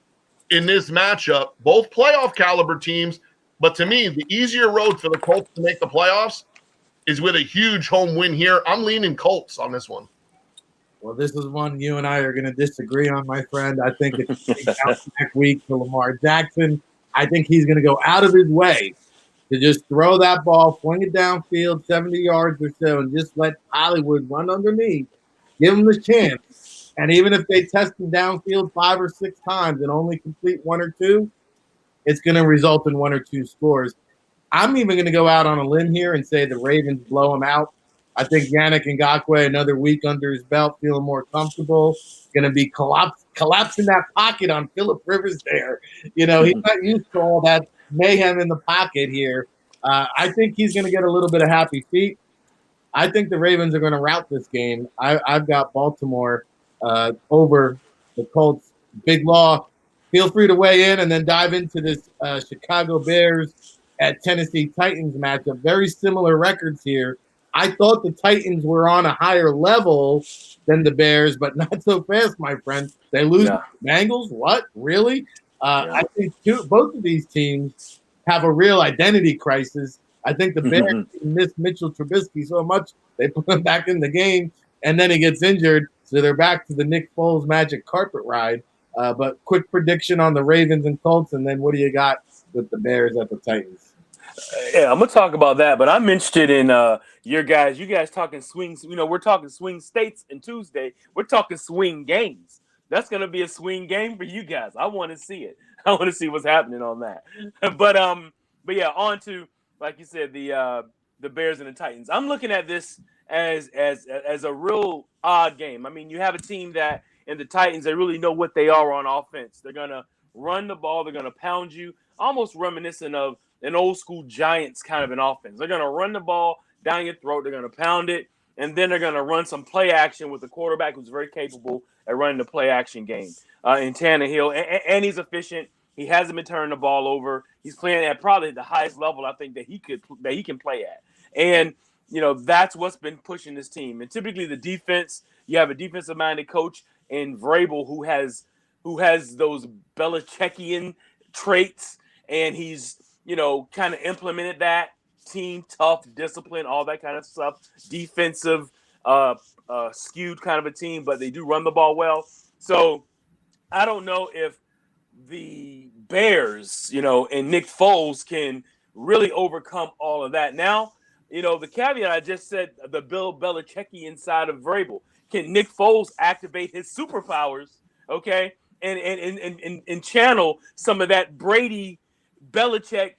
in this matchup. Both playoff caliber teams, but to me, the easier road for the Colts to make the playoffs is with a huge home win here. I'm leaning Colts on this one. Well, this is one you and I are going to disagree on, my friend. I think it's a big bounce-back week for Lamar Jackson. I think he's going to go out of his way to just throw that ball, fling it downfield, 70 yards or so, and just let Hollywood run underneath. Give him the chance. And even if they test him downfield 5 or 6 times and only complete 1 or 2, it's going to result in 1 or 2 scores. I'm even going to go out on a limb here and say the Ravens blow him out. I think Yannick Ngakoue, another week under his belt, feeling more comfortable, going to be collapsing that pocket on Phillip Rivers there. He's not used to all that mayhem in the pocket here. I think he's going to get a little bit of happy feet. I think the Ravens are going to rout this game. I've got Baltimore over the Colts. Big Law, feel free to weigh in and then dive into this Chicago Bears at Tennessee Titans matchup. Very similar records here. I thought the Titans were on a higher level than the Bears, but not so fast, my friend. They lose to the Bengals? What? Really? I think both of these teams have a real identity crisis. I think the Bears miss Mitchell Trubisky so much they put him back in the game, and then he gets injured, so they're back to the Nick Foles magic carpet ride. But quick prediction on the Ravens and Colts, and then what do you got with the Bears at the Titans? Yeah, I'm gonna talk about that, but I'm interested in you guys talking swings. We're talking swing states and Tuesday. We're talking swing games. That's gonna be a swing game for you guys. I want to see it. I want to see what's happening on that. But yeah, on to, like you said, the Bears and the Titans. I'm looking at this as a real odd game. I mean, you have a team that in the Titans, they really know what they are on offense. They're gonna run the ball. They're gonna pound you, almost reminiscent of an old school Giants kind of an offense. They're going to run the ball down your throat. They're going to pound it. And then they're going to run some play action with the quarterback who's very capable at running the play action game in Tannehill. And he's efficient. He hasn't been turning the ball over. He's playing at probably the highest level I think that he can play at. And that's what's been pushing this team. And typically the defense, you have a defensive-minded coach in Vrabel who has those Belichickian traits, and he's, kind of implemented that team, tough, discipline, all that kind of stuff, defensive, skewed kind of a team, but they do run the ball well. So I don't know if the Bears, and Nick Foles can really overcome all of that. Now, the caveat I just said, the Bill Belichickian side of Vrabel. Can Nick Foles activate his superpowers, okay, and channel some of that Brady Belichick,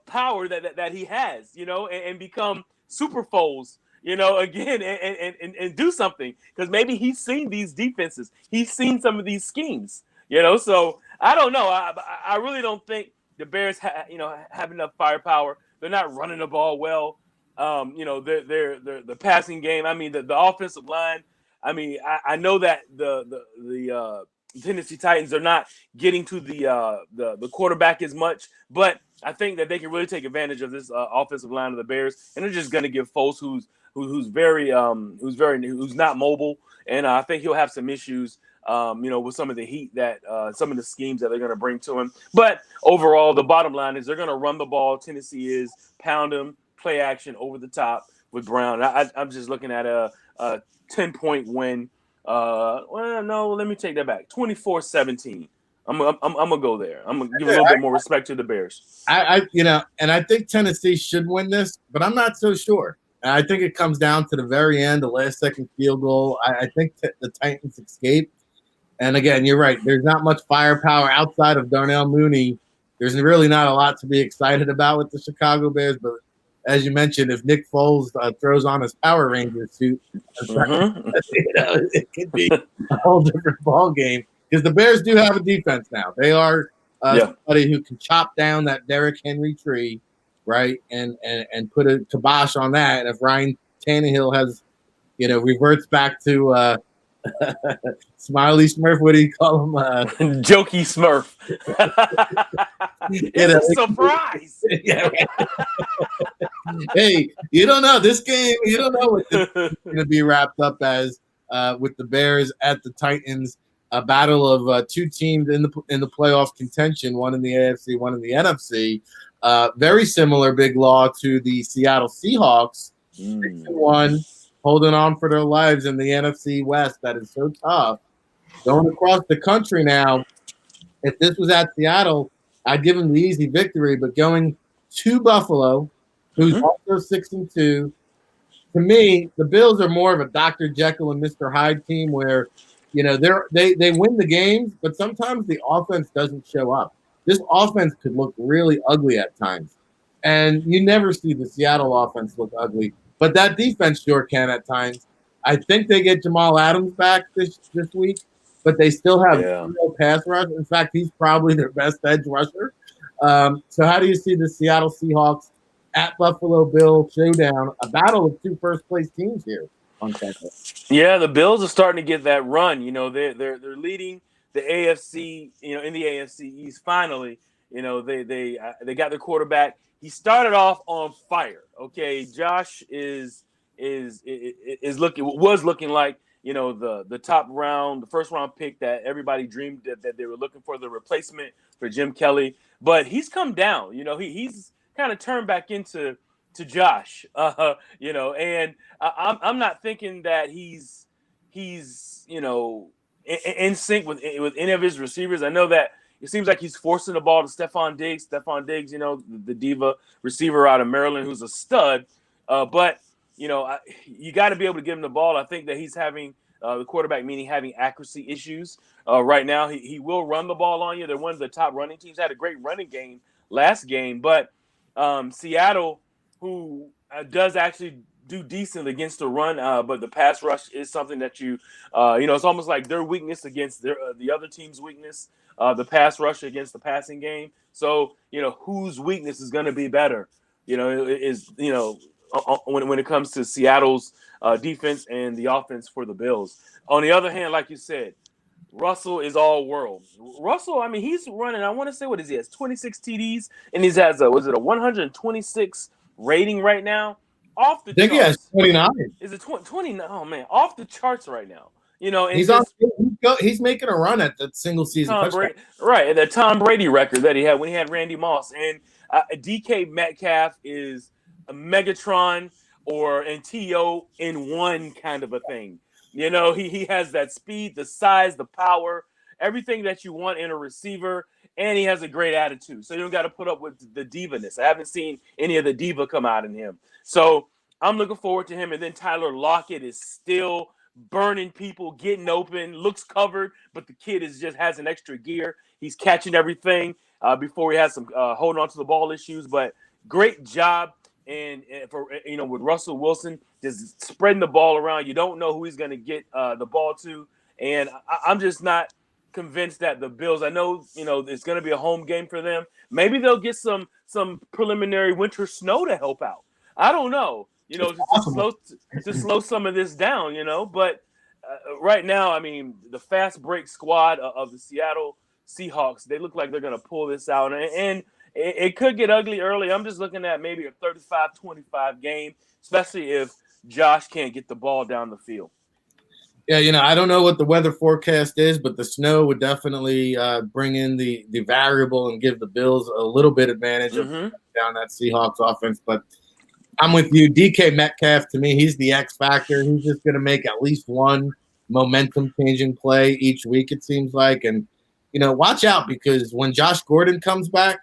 power that he has, and become Super Foles, again, and do something, because maybe he's seen these defenses, he's seen some of these schemes, So I don't know. I really don't think the Bears have enough firepower. They're not running the ball well. They're the passing game. I mean, the offensive line. I mean, I know that the Tennessee Titans are not getting to the quarterback as much, but I think that they can really take advantage of this offensive line of the Bears, and they're just going to give Foles, who's not mobile, and I think he'll have some issues, with some of the heat that some of the schemes that they're going to bring to him. But overall, the bottom line is they're going to run the ball. Tennessee is pound him, play action over the top with Brown. I'm just looking at a 10-point win. Well, no, let me take that back. 24-17. I'm gonna go there. I'm gonna give a little bit more respect to the Bears. And I think Tennessee should win this, but I'm not so sure. I think it comes down to the very end, the last second field goal. I think the Titans escape. And again, you're right. There's not much firepower outside of Darnell Mooney. There's really not a lot to be excited about with the Chicago Bears. But as you mentioned, if Nick Foles throws on his Power Ranger suit, it could be a whole different ball game. Because the Bears do have a defense now. They are somebody who can chop down that Derrick Henry tree, right, and put a kibosh on that. And if Ryan Tannehill has, reverts back to Smiley Smurf, what do you call him? Jokey Smurf. It's a surprise. Yeah. Hey, you don't know this game. You don't know what this is going to be wrapped up as with the Bears at the Titans. A battle of two teams in the playoff contention, one in the AFC, one in the NFC. Very similar big law to the Seattle Seahawks, 6-1, holding on for their lives in the NFC West. That is so tough. Going across the country now, if this was at Seattle, I'd give them the easy victory. But going to Buffalo, who's also 6-2, to me, the Bills are more of a Dr. Jekyll and Mr. Hyde team where they win the games, but sometimes the offense doesn't show up. This offense could look really ugly at times. And you never see the Seattle offense look ugly. But that defense sure can at times. I think they get Jamal Adams back this week, but they still have no pass rush. In fact, he's probably their best edge rusher. So how do you see the Seattle Seahawks at Buffalo Bill showdown, a battle of two first-place teams here on Saturday? Yeah, the Bills are starting to get that run. They're leading the AFC. In the AFC East. Finally, they got their quarterback. He started off on fire. Okay, Josh was looking like the top round, the first round pick that everybody dreamed that they were looking for, the replacement for Jim Kelly. But he's come down. He's kind of turned back into Josh, and I'm not thinking that he's in sync with any of his receivers. I know that it seems like he's forcing the ball to Stephon Diggs. Stephon Diggs, the diva receiver out of Maryland, who's a stud. But you got to be able to give him the ball. I think that he's having the quarterback, meaning having accuracy issues right now. He will run the ball on you. They're one of the top running teams. Had a great running game last game, but Seattle, who does actually do decent against the run, but the pass rush is something that it's almost like their weakness against the other team's weakness, the pass rush against the passing game. So, whose weakness is going to be better, when it comes to Seattle's defense and the offense for the Bills. On the other hand, like you said, Russell is all world. Russell, I mean, he's running, I want to say, what is he has 26 TDs, and he has a 126 rating right now. off the I think he has charts. 29. Is it 20? Oh man, off the charts right now. You know, and He's just he's making a run at the single season Tom touchdown. Brady, right? The Tom Brady record that he had when he had Randy Moss, and DK Metcalf is a Megatron or an TO in one kind of a thing. You know, he has that speed, the size, the power, everything that you want in a receiver, and he has a great attitude. So you don't got to put up with the diva-ness. I haven't seen any of the diva come out in him. So I'm looking forward to him. And then Tyler Lockett is still burning people, getting open, looks covered, but the kid just has an extra gear. He's catching everything before he has some holding on to the ball issues. But great job. And for with Russell Wilson just spreading the ball around, you don't know who he's going to get the ball to. And I'm just not convinced that the Bills. I know it's going to be a home game for them. Maybe they'll get some preliminary winter snow to help out. I don't know. To slow some of this down. But right now, I mean, the fast break squad of the Seattle Seahawks, they look like they're going to pull this out, and it could get ugly early. I'm just looking at maybe a 35-25 game, especially if Josh can't get the ball down the field. Yeah, I don't know what the weather forecast is, but the snow would definitely bring in the variable and give the Bills a little bit advantage of down that Seahawks offense. But I'm with you. DK Metcalf, to me, he's the X factor. He's just going to make at least one momentum-changing play each week, it seems like. And, watch out, because when Josh Gordon comes back,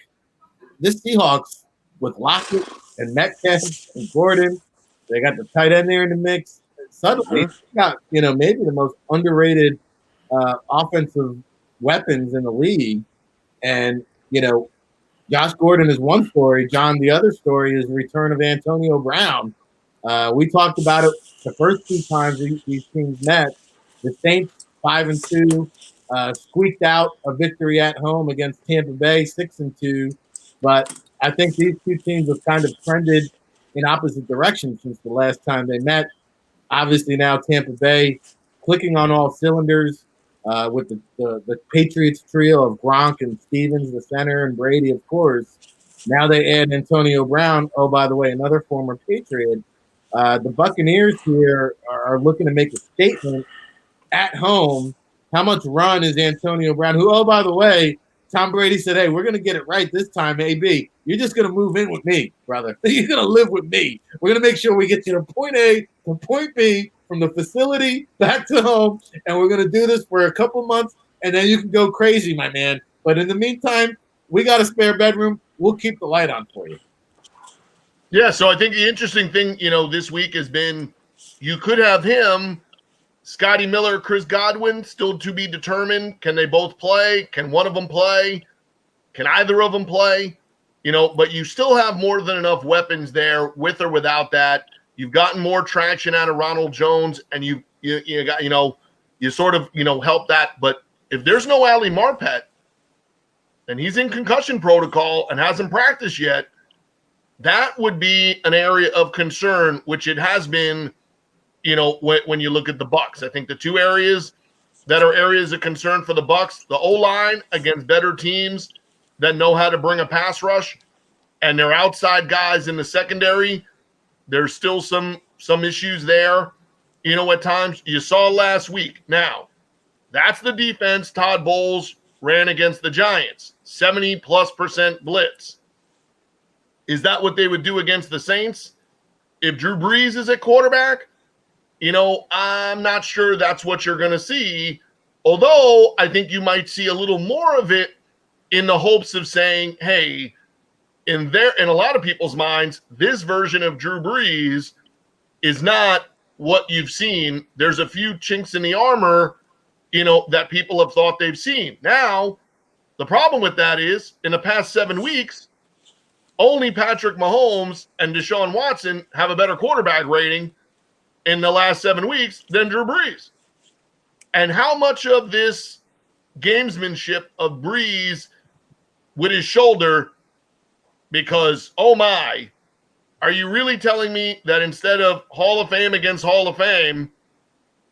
this Seahawks with Lockett and Metcalf and Gordon, they got the tight end there in the mix. Suddenly, got maybe the most underrated offensive weapons in the league. And, Josh Gordon is one story. John, the other story is the return of Antonio Brown. We talked about it the first two times these teams met. The Saints 5-2 squeaked out a victory at home against Tampa Bay 6-2. But I think these two teams have kind of trended in opposite directions since the last time they met. Obviously now Tampa Bay clicking on all cylinders. With the Patriots trio of Gronk and Stevens, the center, and Brady, of course. Now they add Antonio Brown. Oh, by the way, another former Patriot. The Buccaneers here are looking to make a statement at home. How much run is Antonio Brown? Who, oh, by the way, Tom Brady said, hey, we're going to get it right this time, AB. You're just going to move in with me, brother. You're going to live with me. We're going to make sure we get you to point A to point B, from the facility back to home, and we're going to do this for a couple months, and then you can go crazy, my man. But in the meantime, we got a spare bedroom. We'll keep the light on for you. Yeah, so I think the interesting thing, this week has been you could have him, Scotty Miller, Chris Godwin, still to be determined. Can they both play? Can one of them play? Can either of them play? But you still have more than enough weapons there with or without that. You've gotten more traction out of Ronald Jones, and you got you sort of help that. But if there's no Ali Marpet, and he's in concussion protocol and hasn't practiced yet, that would be an area of concern, which it has been. When you look at the Bucs, I think the two areas that are areas of concern for the Bucs: the O-line against better teams that know how to bring a pass rush, and their outside guys in the secondary. There's still some issues there, at times. You saw last week. Now, that's the defense Todd Bowles ran against the Giants, 70+% blitz. Is that what they would do against the Saints? If Drew Brees is at quarterback, I'm not sure that's what you're going to see, although I think you might see a little more of it in the hopes of saying, hey, in a lot of people's minds, this version of Drew Brees is not what you've seen. There's a few chinks in the armor, that people have thought they've seen. Now, the problem with that is, in the past 7 weeks, only Patrick Mahomes and Deshaun Watson have a better quarterback rating in the last 7 weeks than Drew Brees. And how much of this gamesmanship of Brees with his shoulder, because, oh my, are you really telling me that instead of Hall of Fame against Hall of Fame,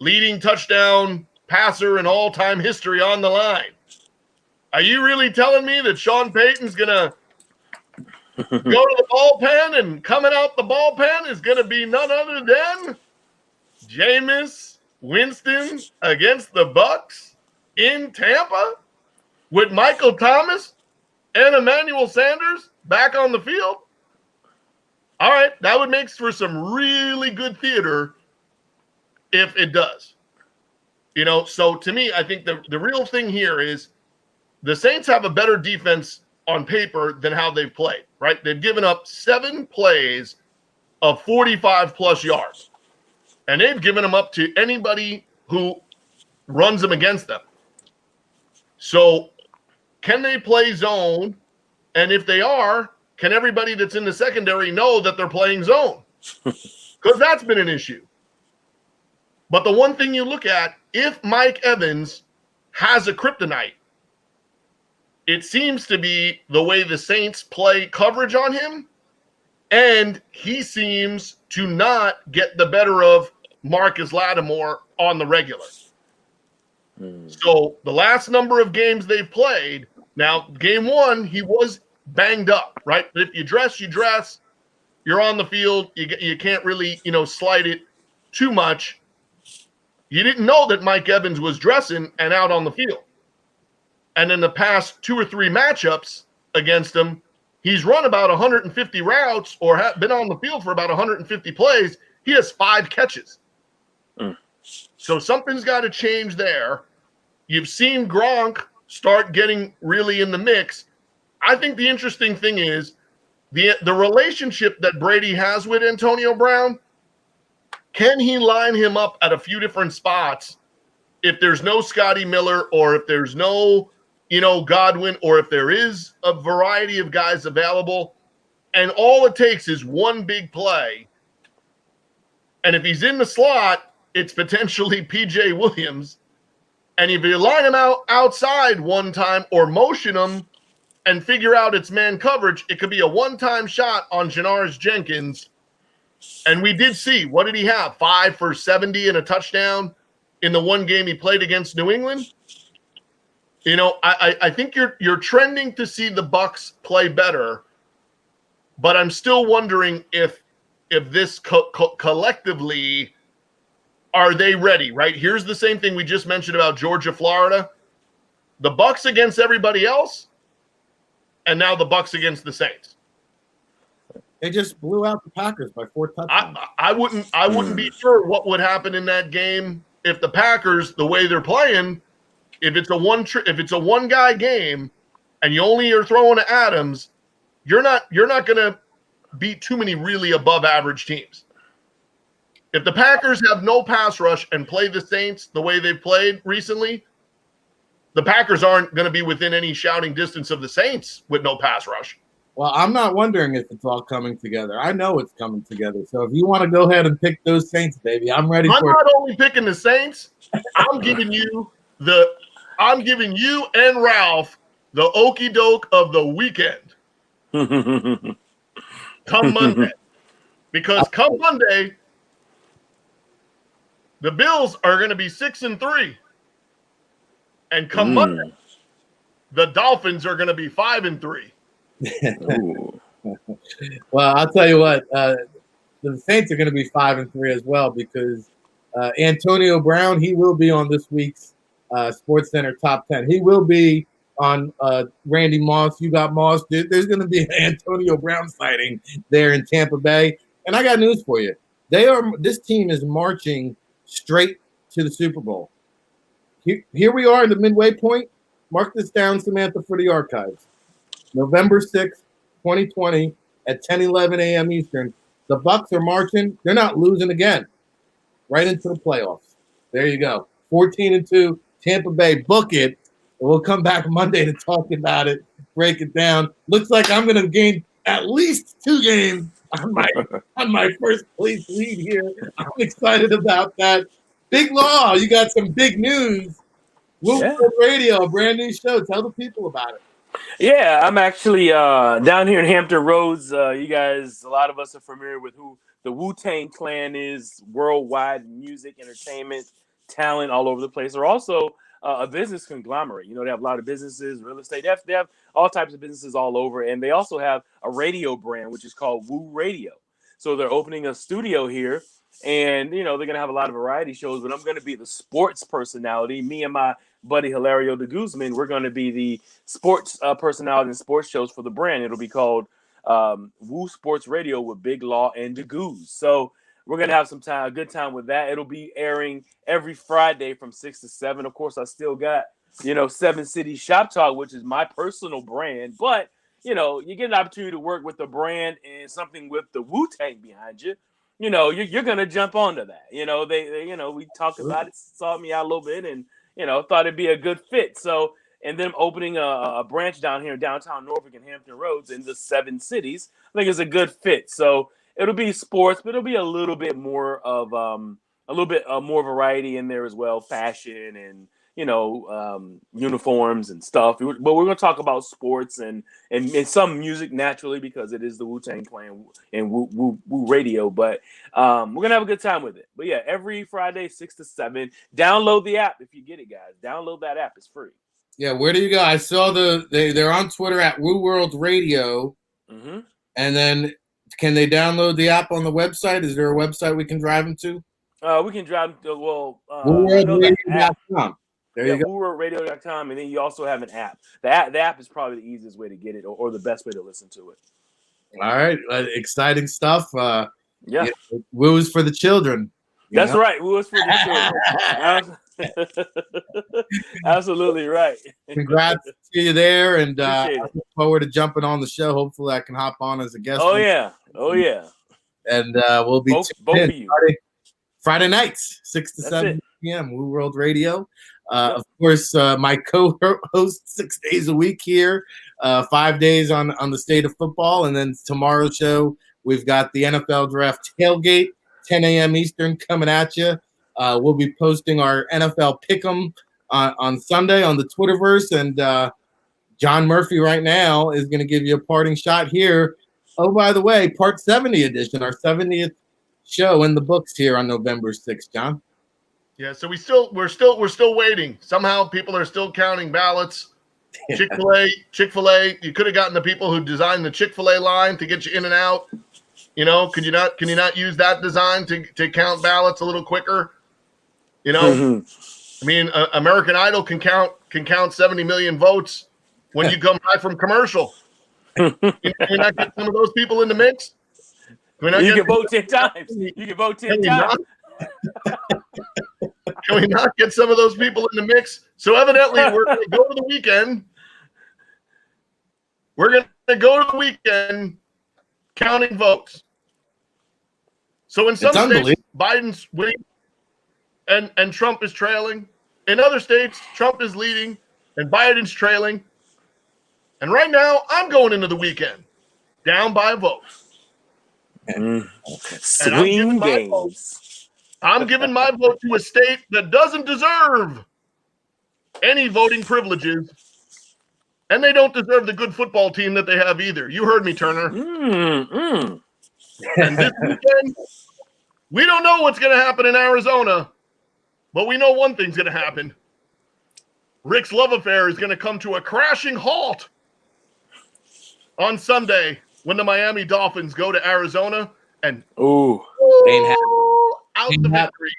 leading touchdown passer in all-time history on the line, are you really telling me that Sean Payton's going to Go to the bullpen, and coming out the bullpen is going to be none other than Jameis Winston against the Bucs in Tampa with Michael Thomas and Emmanuel Sanders back on the field. All right, that would make for some really good theater if it does. So to me, I think the real thing here is the Saints have a better defense on paper than how they've played, right? They've given up 7 plays of 45-plus yards, and they've given them up to anybody who runs them against them. So can they play zone? And if they are, can everybody that's in the secondary know that they're playing zone? Because that's been an issue. But the one thing you look at, if Mike Evans has a kryptonite, it seems to be the way the Saints play coverage on him, and he seems to not get the better of Marcus Lattimore on the regular. So the last number of games they've played, now game 1, he was banged up, right? But if you dress, you dress. You're on the field. You can't really, slide it too much. You didn't know that Mike Evans was dressing and out on the field. And in the past 2 or 3 matchups against him, he's run about 150 routes or been on the field for about 150 plays. He has 5 catches. So something's got to change there. You've seen Gronk start getting really in the mix. I think the interesting thing is the relationship that Brady has with Antonio Brown. Can he line him up at a few different spots if there's no Scotty Miller or if there's no, Godwin, or if there is a variety of guys available, and all it takes is one big play. And if he's in the slot, it's potentially P.J. Williams. And if you line him out outside one time or motion him and figure out it's man coverage, it could be a one-time shot on Janoris Jenkins. And we did see, what did he have? 5 for 70 and a touchdown in the one game he played against New England. I think you're trending to see the Bucs play better, but I'm still wondering if this collectively, are they ready, right? Here's the same thing we just mentioned about Georgia, Florida. The Bucs against everybody else, and now the Bucs against the Saints. They just blew out the Packers by 4 touchdowns. I wouldn't be sure what would happen in that game if the Packers, the way they're playing, if it's a one guy game and you only are throwing to Adams, you're not going to beat too many really above average teams. If the Packers have no pass rush and play the Saints the way they've played recently, the Packers aren't going to be within any shouting distance of the Saints with no pass rush. Well, I'm not wondering if it's all coming together. I know it's coming together. So if you want to go ahead and pick those Saints, baby, I'm ready for it. I'm not only picking the Saints. I'm giving you and Ralph the okie doke of the weekend. Come Monday. Because come Monday, the Bills are going to be 6-3. And come Monday, the Dolphins are going to be 5-3. Well, I'll tell you what, the Saints are going to be 5-3 as well because Antonio Brown, he will be on this week's SportsCenter Top 10. He will be on Randy Moss. You got Moss. There's going to be an Antonio Brown sighting there in Tampa Bay. And I got news for you. This team is marching straight to the Super Bowl. Here we are in the midway point. Mark this down, Samantha, for the archives. November 6th, 2020 at 10:11 a.m. Eastern. The Bucs are marching. They're not losing again. Right into the playoffs. There you go. 14-2, Tampa Bay. Book it. And we'll come back Monday to talk about it, break it down. Looks like I'm going to gain at least 2 games on my first place lead here. I'm excited about that. Big Law, you got some big news. Whoop Radio, a brand new show. Tell the people about it. Yeah, I'm actually down here in Hampton Roads. You guys, a lot of us are familiar with who the Wu-Tang Clan is, worldwide music, entertainment, talent all over the place. They're also a business conglomerate. You know, they have a lot of businesses, real estate. They have all types of businesses all over, and they also have a radio brand which is called Woo Radio. So they're opening a studio here, and you know they're gonna have a lot of variety shows. But I'm gonna be the sports personality. Me and my buddy Hilario de Guzman, we're gonna be the sports personality and sports shows for the brand. It'll be called Woo Sports Radio with Big Law and the Goose. So we're gonna have a good time with that. It'll be airing every Friday from 6 to 7. Of course, I still got 7 City Shop Talk, which is my personal brand. But you get an opportunity to work with the brand and something with the Wu-Tang behind you. You're gonna jump onto that. We talked about it, saw me out a little bit, and thought it'd be a good fit. So. And then opening a branch down here in downtown Norfolk and Hampton Roads in the 7 cities, I think is a good fit. So it'll be sports, but it'll be a little bit more of more variety in there as well, fashion and uniforms and stuff. But we're gonna talk about sports and some music naturally because it is the Wu-Tang Clan and Woo Radio. But we're gonna have a good time with it. But yeah, every Friday 6 to 7. Download the app if you get it, guys. Download that app; it's free. Yeah, where do you go? I saw they're on Twitter at Woo World Radio. Mm-hmm. And then can they download the app on the website? Is there a website we can drive them to? We can drive them to, WooWorldRadio.com. There you go. WooWorldRadio.com, and then you also have an app. The app is probably the easiest way to get it or the best way to listen to it. All right. Exciting stuff. Woo is for the children. That's right. Woo is for the children. Absolutely right. Congrats to you there, and I look forward to jumping on the show. Hopefully I can hop on as a guest. Oh yeah. And we'll be both of you Friday nights 6 to 7 p.m. Woo World Radio. Of course, my co-host 6 days a week here, 5 days on the state of football, and then tomorrow's show we've got the NFL Draft Tailgate, 10 a.m. Eastern, coming at you. We'll be posting our NFL Pick'em on Sunday on the Twitterverse, and John Murphy right now is going to give you a parting shot here. Oh, by the way, Part 70 edition, our 70th show in the books here on November 6th, John. Yeah, so we're still waiting. Somehow people are still counting ballots. Chick-fil-A. You could have gotten the people who designed the Chick-fil-A line to get you in and out. Can you not use that design to count ballots a little quicker? Mm-hmm. I mean, American Idol can count 70 million votes when you come back from commercial. Can we not get some of those people in the mix? You can vote 10 times. You can vote 10 times. Can we not get some of those people in the mix? So evidently, we're going to go to the weekend. We're going to go to the weekend counting votes. So in some states, Biden's winning and Trump is trailing. In other states, Trump is leading and Biden's trailing. And right now, I'm going into the weekend down by a vote. Swing games. I'm giving my vote to a state that doesn't deserve any voting privileges, and they don't deserve the good football team that they have either. You heard me, Turner. And this weekend, we don't know what's going to happen in Arizona, but we know one thing's going to happen. Ric's love affair is going to come to a crashing halt on Sunday when the Miami Dolphins go to Arizona and out the victory.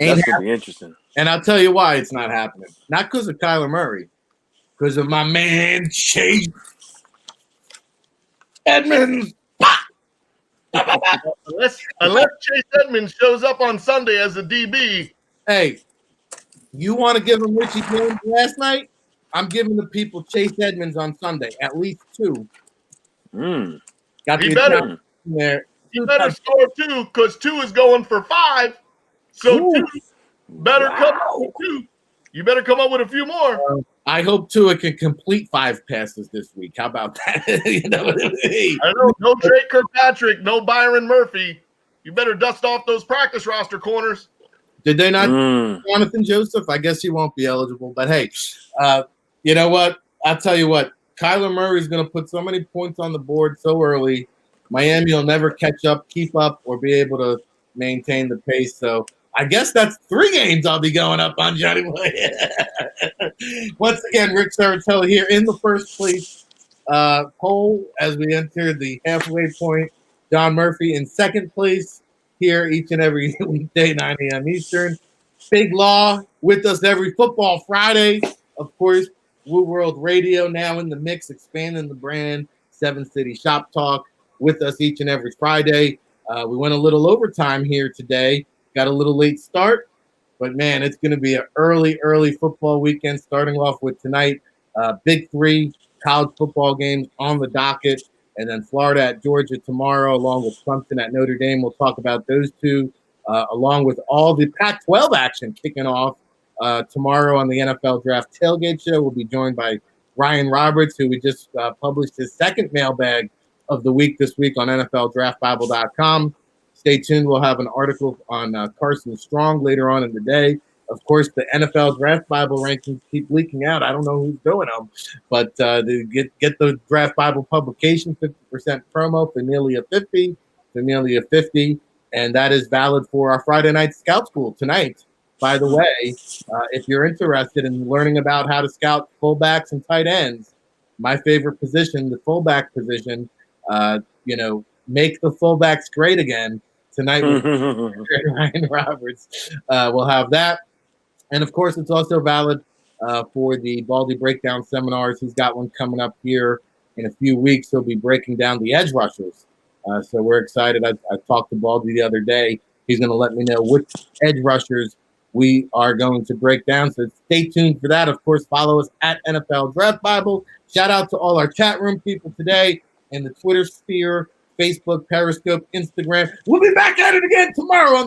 That's going to be interesting. And I'll tell you why it's not happening. Not because of Kyler Murray, because of my man Chase Edmonds. Unless Chase Edmonds shows up on Sunday as a DB. Hey, you want to give him Richie James last night? I'm giving the people Chase Edmonds on Sunday, at least 2. Got he the better. There. He better score 2 because 2 is going for 5. So 2 better come up with 2. You better come up with a few more. I hope Tua can complete 5 passes this week. How about that? You know what I mean? I know. No Drake Kirkpatrick, no Byron Murphy. You better dust off those practice roster corners. Did they not? Jonathan Joseph? I guess he won't be eligible. But hey, you know what? I'll tell you what. Kyler Murray is going to put so many points on the board so early. Miami will never catch up, keep up, or be able to maintain the pace. So I guess that's 3 games I'll be going up on, Johnny Boy. Once again, Ric Serritella here in the first place poll as we enter the halfway point. John Murphy in second place here each and every weekday, 9 a.m. Eastern. Big Law with us every Football Friday. Of course, Woo World Radio now in the mix, expanding the brand. 7 City Shop Talk with us each and every Friday. We went a little overtime here today. Got a little late start, but man, it's going to be an early football weekend starting off with tonight. Big 3 college football games on the docket, and then Florida at Georgia tomorrow, along with Clemson at Notre Dame. We'll talk about those 2, along with all the Pac-12 action kicking off tomorrow on the NFL Draft Tailgate Show. We'll be joined by Ryan Roberts, who we just published his second mailbag of the week this week on NFLDraftBible.com. Stay tuned. We'll have an article on Carson Strong later on in the day. Of course, the NFL Draft Bible rankings keep leaking out. I don't know who's doing them, but get the Draft Bible publication, 50% promo, Familia 50, and that is valid for our Friday night scout school tonight. By the way, if you're interested in learning about how to scout fullbacks and tight ends, my favorite position, the fullback position, make the fullbacks great again. Tonight with Ryan Roberts. We'll have that. And, of course, it's also valid for the Baldy Breakdown Seminars. He's got one coming up here in a few weeks. He'll be breaking down the edge rushers. So we're excited. I talked to Baldy the other day. He's going to let me know which edge rushers we are going to break down. So stay tuned for that. Of course, follow us at NFL Draft Bible. Shout out to all our chat room people today in the Twitter sphere, Facebook, Periscope, Instagram. We'll be back at it again tomorrow on the